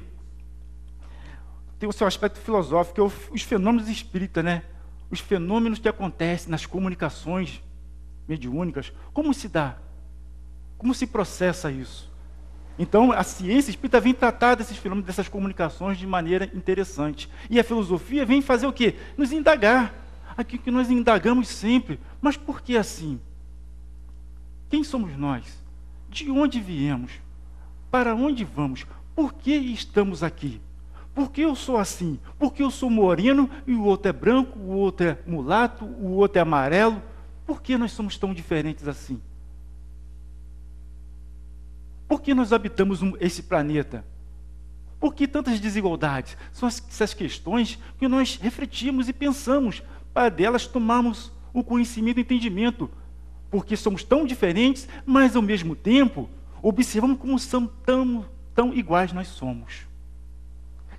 Tem o seu aspecto filosófico, que é os fenômenos espíritas, né? Os fenômenos que acontecem nas comunicações mediúnicas. Como se dá? Como se processa isso? Então, a ciência espírita vem tratar desses fenômenos, dessas comunicações de maneira interessante. E a filosofia vem fazer o quê? Nos indagar. Aquilo que nós indagamos sempre. Mas por que assim? Quem somos nós? De onde viemos? Para onde vamos? Por que estamos aqui? Por que eu sou assim? Por que eu sou moreno e o outro é branco, o outro é mulato, o outro é amarelo? Por que nós somos tão diferentes assim? Por que nós habitamos esse planeta? Por que tantas desigualdades? São essas questões que nós refletimos e pensamos, para delas tomarmos o conhecimento e o entendimento. Porque somos tão diferentes, mas ao mesmo tempo, observamos como são tão iguais nós somos.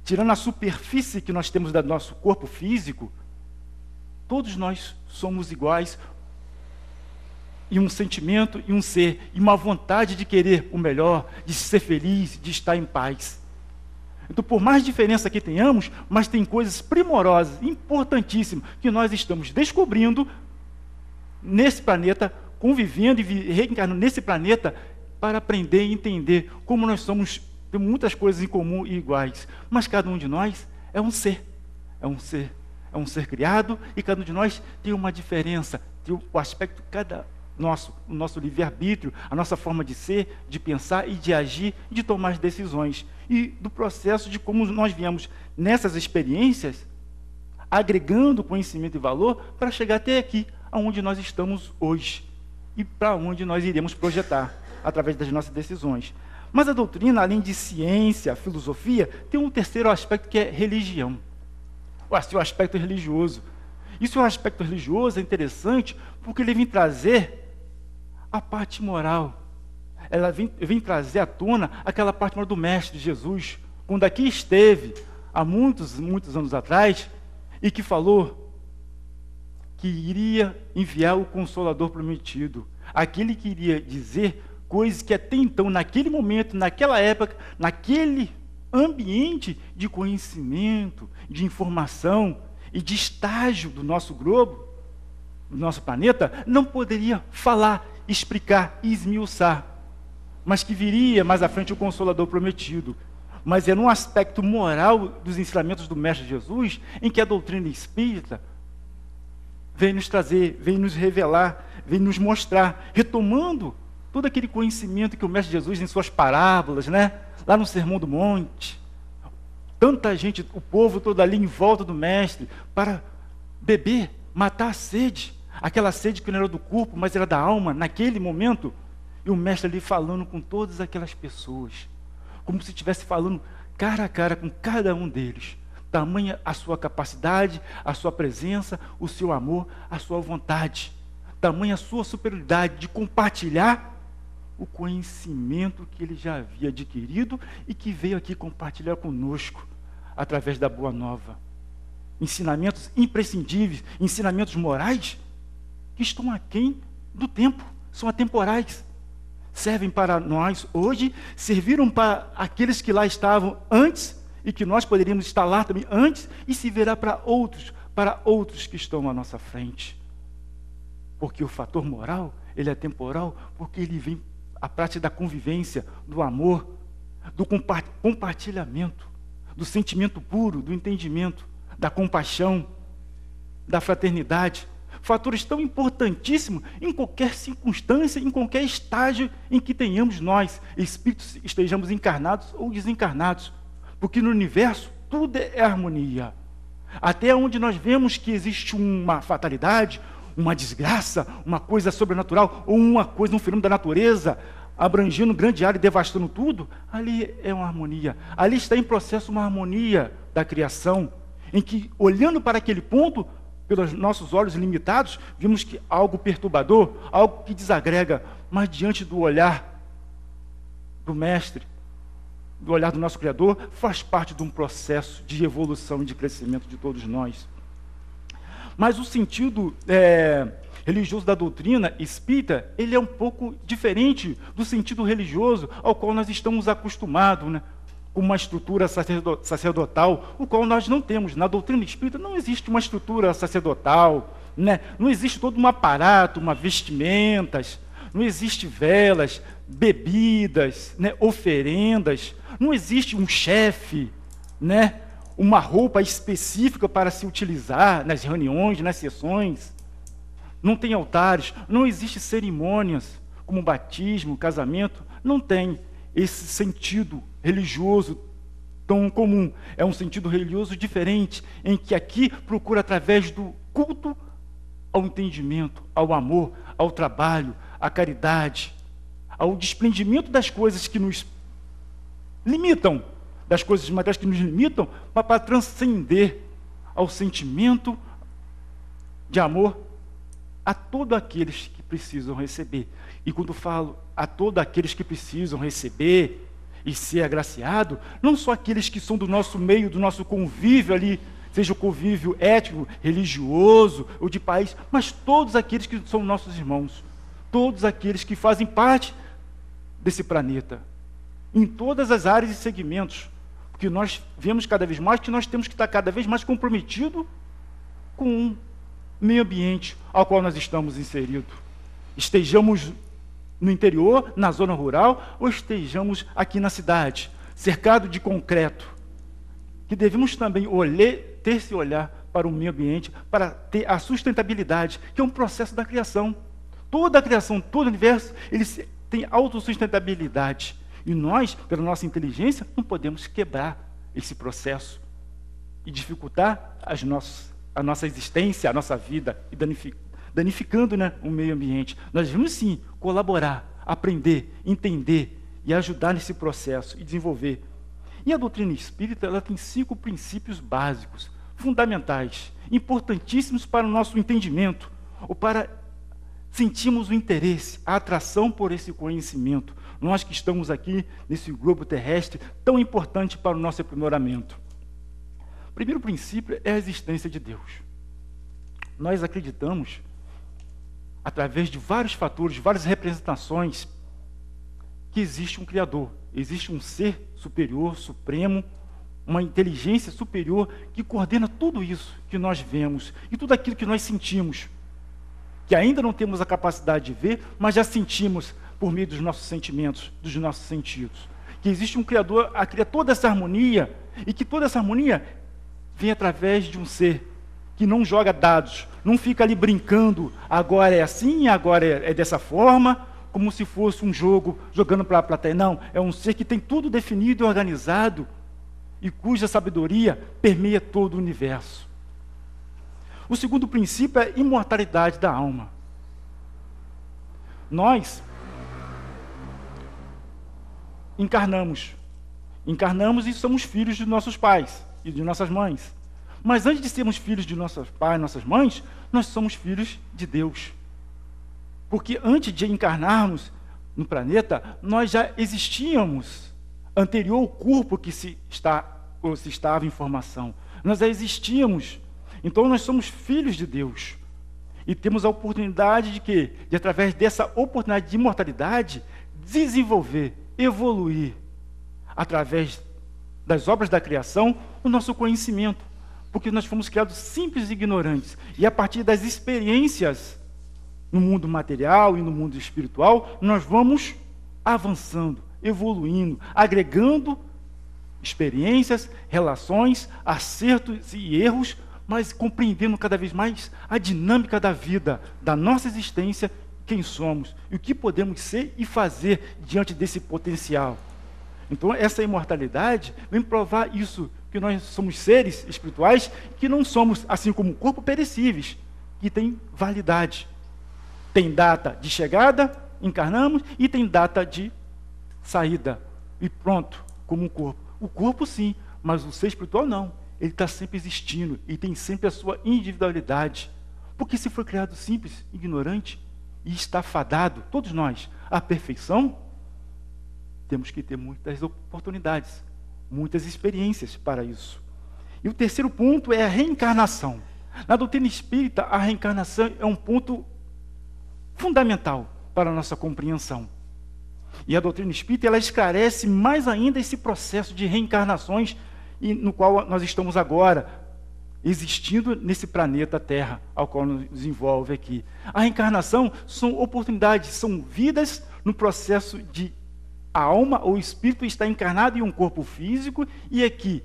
Tirando a superfície que nós temos do nosso corpo físico, todos nós somos iguais, e um sentimento, e um ser, e uma vontade de querer o melhor, de ser feliz, de estar em paz. Então, por mais diferença que tenhamos, mas tem coisas primorosas, importantíssimas, que nós estamos descobrindo nesse planeta, convivendo e reencarnando nesse planeta, para aprender e entender como nós somos, temos muitas coisas em comum e iguais. Mas cada um de nós é um ser, é um ser criado, e cada um de nós tem uma diferença, tem o aspecto o nosso livre-arbítrio, a nossa forma de ser, de pensar e de agir, de tomar as decisões. E do processo de como nós viemos nessas experiências, agregando conhecimento e valor para chegar até aqui, aonde nós estamos hoje, e para onde nós iremos projetar, através das nossas decisões. Mas a doutrina, além de ciência, filosofia, tem um terceiro aspecto, que é religião. O aspecto religioso. Isso é um aspecto religioso, é interessante, porque ele vem trazer a parte moral. Ela vem trazer à tona aquela parte moral do Mestre Jesus, quando aqui esteve, há muitos anos atrás, e que falou que iria enviar o Consolador prometido, aquele que iria dizer coisas que até então, naquele momento, naquela época, naquele ambiente de conhecimento, de informação e de estágio do nosso globo, do nosso planeta, não poderia falar, explicar e esmiuçar, mas que viria mais à frente o Consolador prometido. Mas é num aspecto moral dos ensinamentos do Mestre Jesus, em que a doutrina espírita vem nos trazer, vem nos revelar, vem nos mostrar, retomando todo aquele conhecimento que o Mestre Jesus, em suas parábolas, né, lá no Sermão do Monte, tanta gente, o povo todo ali em volta do Mestre, para beber, matar a sede, aquela sede que não era do corpo, mas era da alma, naquele momento, e o Mestre ali falando com todas aquelas pessoas, como se estivesse falando cara a cara com cada um deles. Tamanha a sua capacidade, a sua presença, o seu amor, a sua vontade. Tamanha a sua superioridade de compartilhar o conhecimento que ele já havia adquirido e que veio aqui compartilhar conosco, através da Boa Nova. Ensinamentos imprescindíveis, ensinamentos morais, que estão aquém do tempo, são atemporais. Servem para nós hoje, serviram para aqueles que lá estavam antes, e que nós poderíamos estar lá também antes, e se verá para outros que estão à nossa frente. Porque o fator moral, ele é temporal, porque ele vem a prática da convivência, do amor, do compartilhamento, do sentimento puro, do entendimento, da compaixão, da fraternidade. Fatores tão importantíssimos em qualquer circunstância, em qualquer estágio em que tenhamos nós, espíritos, estejamos encarnados ou desencarnados. Porque no universo tudo é harmonia. Até onde nós vemos que existe uma fatalidade, uma desgraça, uma coisa sobrenatural, ou uma coisa, um fenômeno da natureza, abrangendo um grande área e devastando tudo, ali é uma harmonia. Ali está em processo uma harmonia da criação, em que, olhando para aquele ponto, pelos nossos olhos limitados, vimos que algo perturbador, algo que desagrega, mas diante do olhar do Mestre, do olhar do nosso Criador, faz parte de um processo de evolução e de crescimento de todos nós. Mas o sentido religioso da doutrina espírita, ele é um pouco diferente do sentido religioso ao qual nós estamos acostumados, né? Com uma estrutura sacerdotal, o qual nós não temos. Na doutrina espírita não existe uma estrutura sacerdotal, né? Não existe todo um aparato, uma vestimentas, não existe velas, bebidas, né? Oferendas, não existe um chefe, né? Uma roupa específica para se utilizar nas reuniões, nas sessões. Não tem altares, não existe cerimônias como batismo, casamento, não tem esse sentido religioso tão comum. É um sentido religioso diferente, em que aqui procura através do culto ao entendimento, ao amor, ao trabalho, à caridade, ao desprendimento das coisas que nos limitam, das coisas materiais que nos limitam, para transcender ao sentimento de amor a todos aqueles que precisam receber. E quando falo a todos aqueles que precisam receber e ser agraciado, não só aqueles que são do nosso meio, do nosso convívio ali, seja o convívio étnico, religioso ou de país, mas todos aqueles que são nossos irmãos, todos aqueles que fazem parte desse planeta, em todas as áreas e segmentos, porque nós vemos cada vez mais que nós temos que estar cada vez mais comprometidos com um meio ambiente ao qual nós estamos inseridos. Estejamos no interior, na zona rural, ou estejamos aqui na cidade, cercado de concreto, que devemos também ter esse olhar para o meio ambiente, para ter a sustentabilidade, que é um processo da criação. Toda a criação, todo o universo, ele tem autossustentabilidade. E nós, pela nossa inteligência, não podemos quebrar esse processo e dificultar a nossa existência, a nossa vida, e danificando, né, o meio ambiente. Nós devemos sim colaborar, aprender, entender e ajudar nesse processo e desenvolver. E a doutrina espírita, ela tem 5 princípios básicos, fundamentais, importantíssimos para o nosso entendimento, ou para sentirmos o interesse, a atração por esse conhecimento. Nós que estamos aqui nesse globo terrestre tão importante para o nosso aprimoramento. O primeiro princípio é a existência de Deus. Nós acreditamos, através de vários fatores, várias representações, que existe um Criador, existe um ser superior, supremo, uma inteligência superior que coordena tudo isso que nós vemos e tudo aquilo que nós sentimos, que ainda não temos a capacidade de ver, mas já sentimos por meio dos nossos sentimentos, dos nossos sentidos. Que existe um Criador a criar toda essa harmonia, e que toda essa harmonia vem através de um ser que não joga dados, não fica ali brincando, agora é assim, agora é dessa forma, como se fosse um jogo, jogando para a plateia. Não, é um ser que tem tudo definido e organizado, e cuja sabedoria permeia todo o universo. O segundo princípio é a imortalidade da alma. Nós encarnamos e somos filhos de nossos pais e de nossas mães. Mas antes de sermos filhos de nossos pais e nossas mães, nós somos filhos de Deus. Porque antes de encarnarmos no planeta, nós já existíamos anterior ao corpo que se estava em formação. Nós já existíamos. Então nós somos filhos de Deus. E temos a oportunidade de quê? De, através dessa oportunidade de imortalidade, desenvolver, evoluir, através das obras da criação, o nosso conhecimento. Porque nós fomos criados simples e ignorantes. E a partir das experiências no mundo material e no mundo espiritual, nós vamos avançando, evoluindo, agregando experiências, relações, acertos e erros, mas compreendendo cada vez mais a dinâmica da vida, da nossa existência, quem somos e o que podemos ser e fazer diante desse potencial. Então, essa imortalidade vem provar isso, que nós somos seres espirituais, que não somos, assim como o corpo, perecíveis, que tem validade. Tem data de chegada encarnamos e tem data de saída. E pronto, como um corpo. O corpo sim, mas o ser espiritual não. Ele está sempre existindo e tem sempre a sua individualidade. Porque se foi criado simples, ignorante e está fadado, todos nós, à perfeição, temos que ter muitas oportunidades, muitas experiências para isso. E o terceiro ponto é a reencarnação. Na doutrina espírita, a reencarnação é um ponto fundamental para a nossa compreensão. E a doutrina espírita, ela esclarece mais ainda esse processo de reencarnações no qual nós estamos agora, existindo nesse planeta Terra, ao qual nos envolve aqui. A reencarnação são oportunidades, são vidas no processo de a alma ou o espírito está encarnado em um corpo físico e aqui,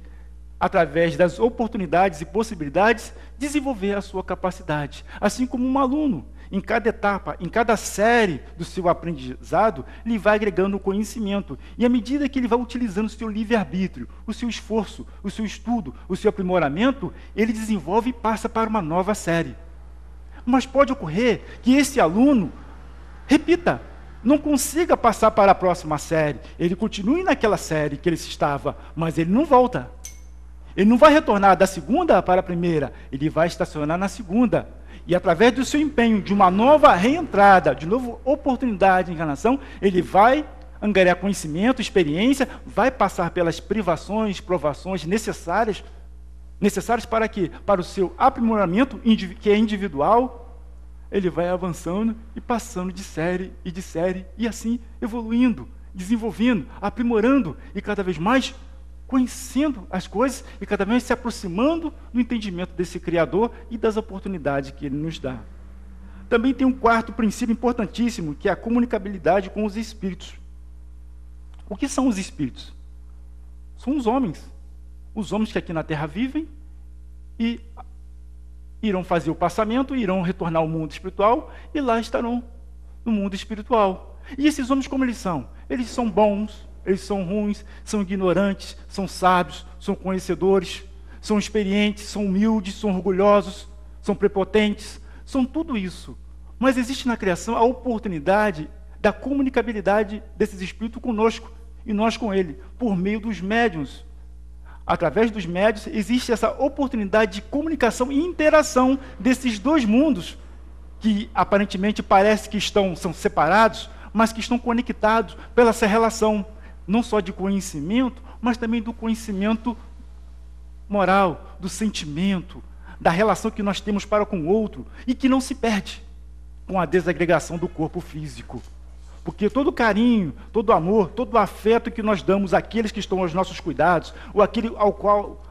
através das oportunidades e possibilidades, desenvolver a sua capacidade. Assim como um aluno, em cada etapa, em cada série do seu aprendizado, ele vai agregando conhecimento. E à medida que ele vai utilizando o seu livre-arbítrio, o seu esforço, o seu estudo, o seu aprimoramento, ele desenvolve e passa para uma nova série. Mas pode ocorrer que esse aluno repita, não consiga passar para a próxima série. Ele continue naquela série que ele estava, mas ele não volta. Ele não vai retornar da segunda para a primeira, ele vai estacionar na segunda. E através do seu empenho, de uma nova reentrada, de nova oportunidade de encarnação, ele vai angariar conhecimento, experiência, vai passar pelas privações, provações necessárias para quê? Para o seu aprimoramento, que é individual. Ele vai avançando e passando de série, e assim evoluindo, desenvolvendo, aprimorando, e cada vez mais conhecendo as coisas e cada vez se aproximando do entendimento desse Criador e das oportunidades que Ele nos dá. Também tem um quarto princípio importantíssimo, que é a comunicabilidade com os espíritos. O que são os espíritos? São os homens que aqui na Terra vivem e irão fazer o passamento, irão retornar ao mundo espiritual e lá estarão no mundo espiritual. E esses homens como eles são? Eles são bons, eles são ruins, são ignorantes, são sábios, são conhecedores, são experientes, são humildes, são orgulhosos, são prepotentes, são tudo isso. Mas existe na criação a oportunidade da comunicabilidade desses espíritos conosco e nós com ele, por meio dos médiuns. Através dos médiuns existe essa oportunidade de comunicação e interação desses dois mundos, que aparentemente parece que são separados, mas que estão conectados pela essa relação, não só de conhecimento, mas também do conhecimento moral, do sentimento, da relação que nós temos para com o outro, e que não se perde com a desagregação do corpo físico. Porque todo carinho, todo amor, todo afeto que nós damos àqueles que estão aos nossos cuidados, ou àquele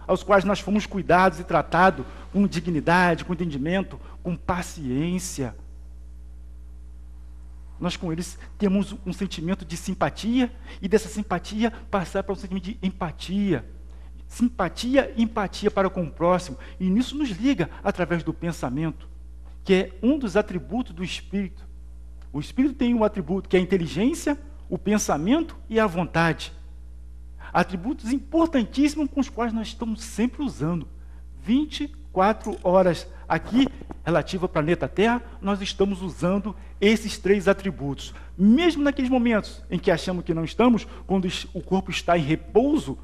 aos quais nós fomos cuidados e tratados com dignidade, com entendimento, com paciência, nós com eles temos um sentimento de simpatia, e dessa simpatia passar para um sentimento de empatia. Simpatia e empatia para com o próximo. E nisso nos liga através do pensamento, que é um dos atributos do espírito. O espírito tem um atributo que é a inteligência, o pensamento e a vontade. Atributos importantíssimos com os quais nós estamos sempre usando. 24 horas aqui, relativo ao planeta Terra, nós estamos usando esses três atributos. Mesmo naqueles momentos em que achamos que não estamos, quando o corpo está em repouso,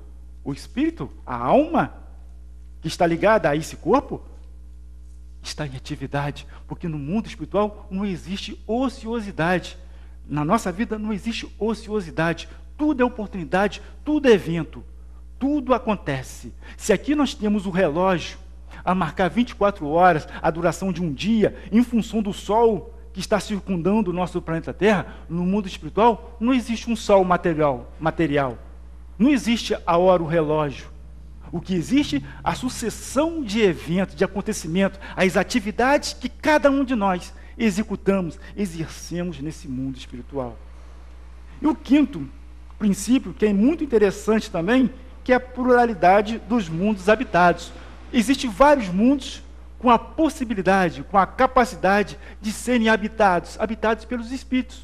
o espírito, a alma, que está ligada a esse corpo, está em atividade, porque no mundo espiritual não existe ociosidade. Na nossa vida não existe ociosidade. Tudo é oportunidade, tudo é evento, tudo acontece. Se aqui nós temos o relógio a marcar 24 horas, a duração de um dia, em função do Sol que está circundando o nosso planeta Terra, no mundo espiritual não existe um Sol material. Não existe a hora, o relógio. O que existe é a sucessão de eventos, de acontecimentos, as atividades que cada um de nós executamos, exercemos nesse mundo espiritual. E o quinto princípio, que é muito interessante também, que é a pluralidade dos mundos habitados. Existem vários mundos com a possibilidade, com a capacidade de serem habitados pelos espíritos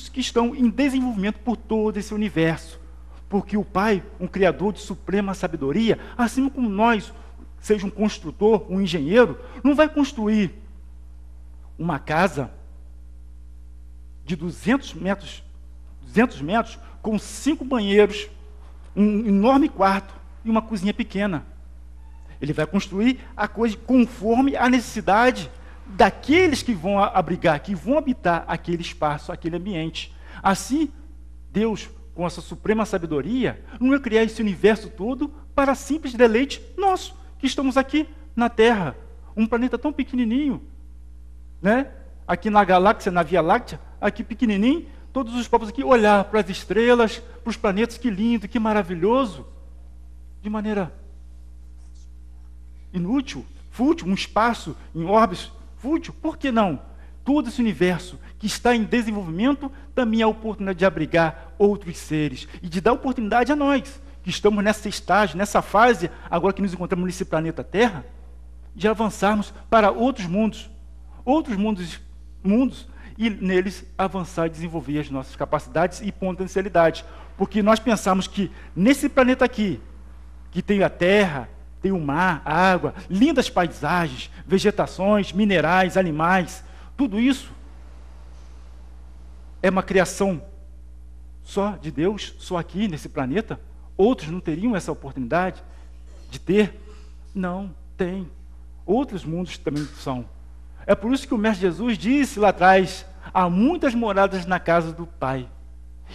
que estão em desenvolvimento por todo esse universo. Porque o Pai, um Criador de suprema sabedoria, assim como nós, seja um construtor, um engenheiro, não vai construir uma casa de 200 metros, com 5 banheiros, um enorme quarto e uma cozinha pequena. Ele vai construir a coisa conforme a necessidade daqueles que vão abrigar, que vão habitar aquele espaço, aquele ambiente. Assim, Deus, com essa suprema sabedoria, não ia criar esse universo todo para simples deleite nosso, que estamos aqui na Terra, um planeta tão pequenininho, né? Aqui na galáxia, na Via Láctea, aqui pequenininho, todos os povos aqui olhar para as estrelas, para os planetas, que lindo, que maravilhoso, de maneira inútil, fútil, um espaço em órbitas fútil, por que não? Todo esse universo que está em desenvolvimento também é a oportunidade de abrigar outros seres e de dar oportunidade a nós, que estamos nessa estágio, nessa fase, agora que nos encontramos nesse planeta Terra, de avançarmos para outros mundos e neles avançar e desenvolver as nossas capacidades e potencialidades. Porque nós pensamos que nesse planeta aqui, que tem a terra, tem o mar, a água, lindas paisagens, vegetações, minerais, animais, tudo isso é uma criação só de Deus, só aqui nesse planeta? Outros não teriam essa oportunidade de ter? Não, tem. Outros mundos também são. É por isso que o Mestre Jesus disse lá atrás, há muitas moradas na casa do Pai.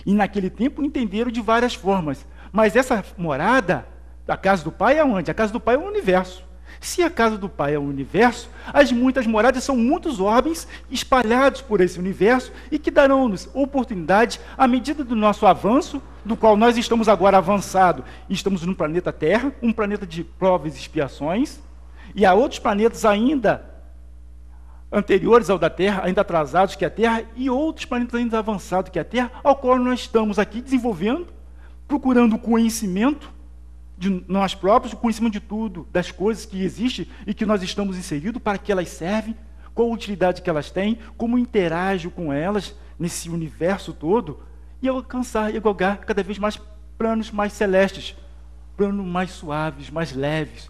E naquele tempo entenderam de várias formas. Mas essa morada, a casa do Pai é onde? A casa do Pai é o universo. Se a casa do Pai é o universo, as muitas moradas são muitos orbes espalhados por esse universo e que darão-nos oportunidade, à medida do nosso avanço, do qual nós estamos agora avançados, estamos no planeta Terra, um planeta de provas e expiações, e há outros planetas ainda anteriores ao da Terra, ainda atrasados que a Terra, e outros planetas ainda avançados que a Terra, ao qual nós estamos aqui desenvolvendo, procurando conhecimento de nós próprios, o conhecimento de tudo, das coisas que existem e que nós estamos inseridos, para que elas servem, qual a utilidade que elas têm, como interagem com elas nesse universo todo, e alcançar e galgar cada vez mais planos mais celestes, planos mais suaves, mais leves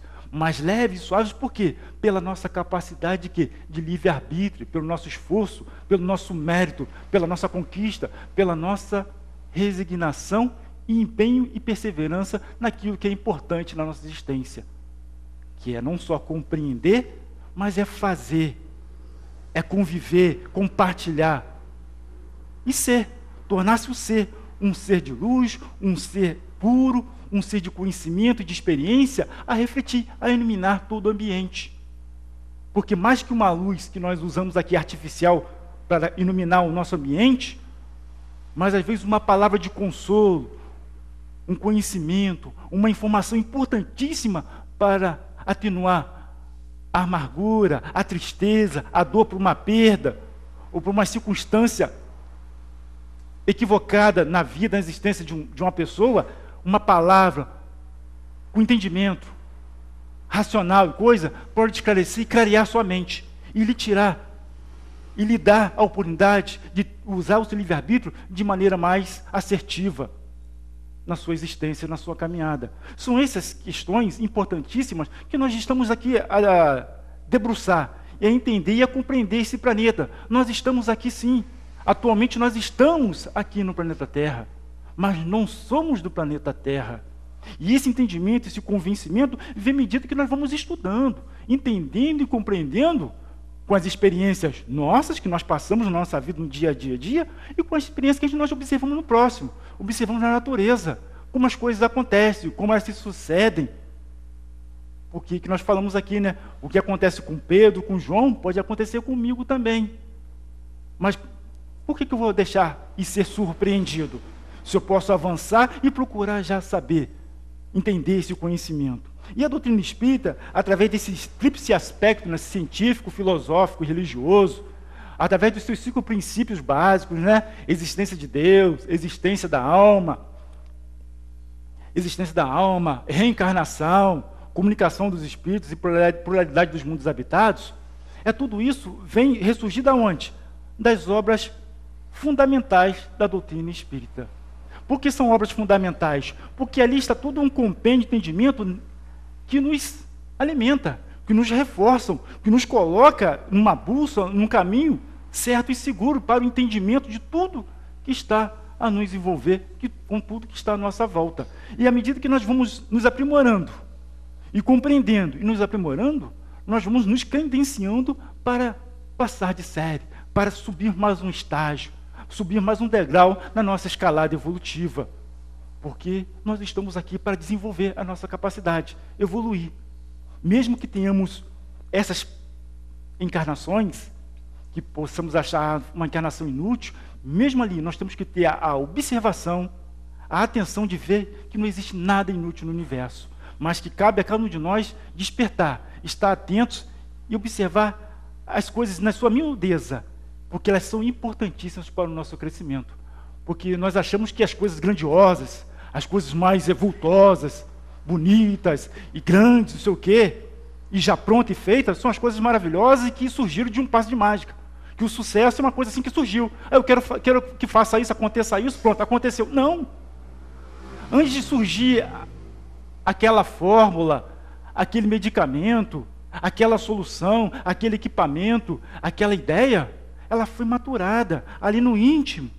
e suaves, por quê? Pela nossa capacidade de quê? De livre-arbítrio, pelo nosso esforço, pelo nosso mérito, pela nossa conquista, pela nossa resignação e empenho e perseverança naquilo que é importante na nossa existência, que é não só compreender, mas é fazer, é conviver, compartilhar e ser, tornar-se o ser, um ser de luz, um ser puro, um ser de conhecimento e de experiência, a refletir, a iluminar todo o ambiente. Porque mais que uma luz que nós usamos aqui artificial para iluminar o nosso ambiente, mas às vezes uma palavra de consolo, um conhecimento, uma informação importantíssima para atenuar a amargura, a tristeza, a dor por uma perda, ou por uma circunstância equivocada na vida, na existência de uma pessoa, uma palavra com entendimento racional e coisa, pode esclarecer e clarear sua mente, e lhe tirar, e lhe dar a oportunidade de usar o seu livre-arbítrio de maneira mais assertiva na sua existência, na sua caminhada. São essas questões importantíssimas que nós estamos aqui a debruçar, e a entender e a compreender esse planeta. Nós estamos aqui sim, atualmente nós estamos aqui no planeta Terra, mas não somos do planeta Terra. E esse entendimento, esse convencimento, vem à medida que nós vamos estudando, entendendo e compreendendo com as experiências nossas, que nós passamos na nossa vida, no dia a dia, e com as experiências que nós observamos no próximo, observamos na natureza, como as coisas acontecem, como elas se sucedem. Porque que nós falamos aqui, né? O que acontece com Pedro, com João, pode acontecer comigo também. Mas por que eu vou deixar e ser surpreendido? Se eu posso avançar e procurar já saber, entender esse conhecimento. E a doutrina espírita, através desse tríplice aspecto, né, científico, filosófico e religioso, através dos seus 5 princípios básicos, né, existência de Deus, existência da alma, reencarnação, comunicação dos espíritos e pluralidade dos mundos habitados, tudo isso vem ressurgir da onde? Das obras fundamentais da doutrina espírita. Por que são obras fundamentais? Porque ali está todo um compêndio de entendimento que nos alimenta, que nos reforçam, que nos coloca numa bússola, num caminho certo e seguro para o entendimento de tudo que está a nos envolver, com tudo que está à nossa volta. E à medida que nós vamos nos aprimorando, e compreendendo, e nos aprimorando, nós vamos nos credenciando para passar de série, para subir mais um estágio, subir mais um degrau na nossa escalada evolutiva. Porque nós estamos aqui para desenvolver a nossa capacidade, evoluir. Mesmo que tenhamos essas encarnações, que possamos achar uma encarnação inútil, mesmo ali nós temos que ter a observação, a atenção de ver que não existe nada inútil no universo, mas que cabe a cada um de nós despertar, estar atentos e observar as coisas na sua miudeza, porque elas são importantíssimas para o nosso crescimento. Porque nós achamos que as coisas grandiosas, as coisas mais vultosas, bonitas e grandes, não sei o quê, e já pronta e feita, são as coisas maravilhosas e que surgiram de um passe de mágica. Que o sucesso é uma coisa assim que surgiu. Eu quero que faça isso, aconteça isso, pronto, aconteceu. Não. Antes de surgir aquela fórmula, aquele medicamento, aquela solução, aquele equipamento, aquela ideia, ela foi maturada ali no íntimo,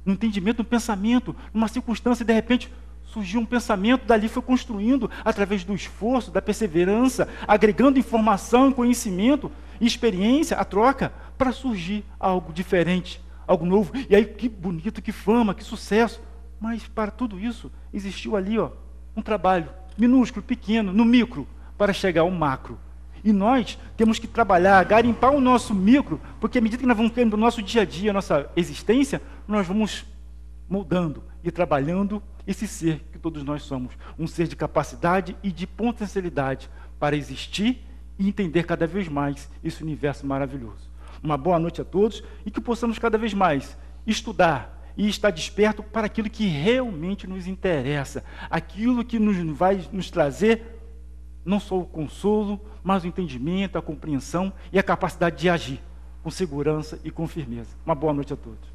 no entendimento, no pensamento, numa circunstância, e de repente surgiu um pensamento, dali foi construindo, através do esforço, da perseverança, agregando informação, conhecimento, experiência, a troca, para surgir algo diferente, algo novo. E aí, que bonito, que fama, que sucesso. Mas para tudo isso, existiu ali um trabalho minúsculo, pequeno, no micro, para chegar ao macro. E nós temos que trabalhar, garimpar o nosso micro, porque à medida que nós vamos tendo o nosso dia a dia, a nossa existência, nós vamos moldando e trabalhando esse ser que todos nós somos. Um ser de capacidade e de potencialidade para existir e entender cada vez mais esse universo maravilhoso. Uma boa noite a todos e que possamos cada vez mais estudar e estar desperto para aquilo que realmente nos interessa, aquilo que vai nos trazer não só o consolo, mas o entendimento, a compreensão e a capacidade de agir com segurança e com firmeza. Uma boa noite a todos.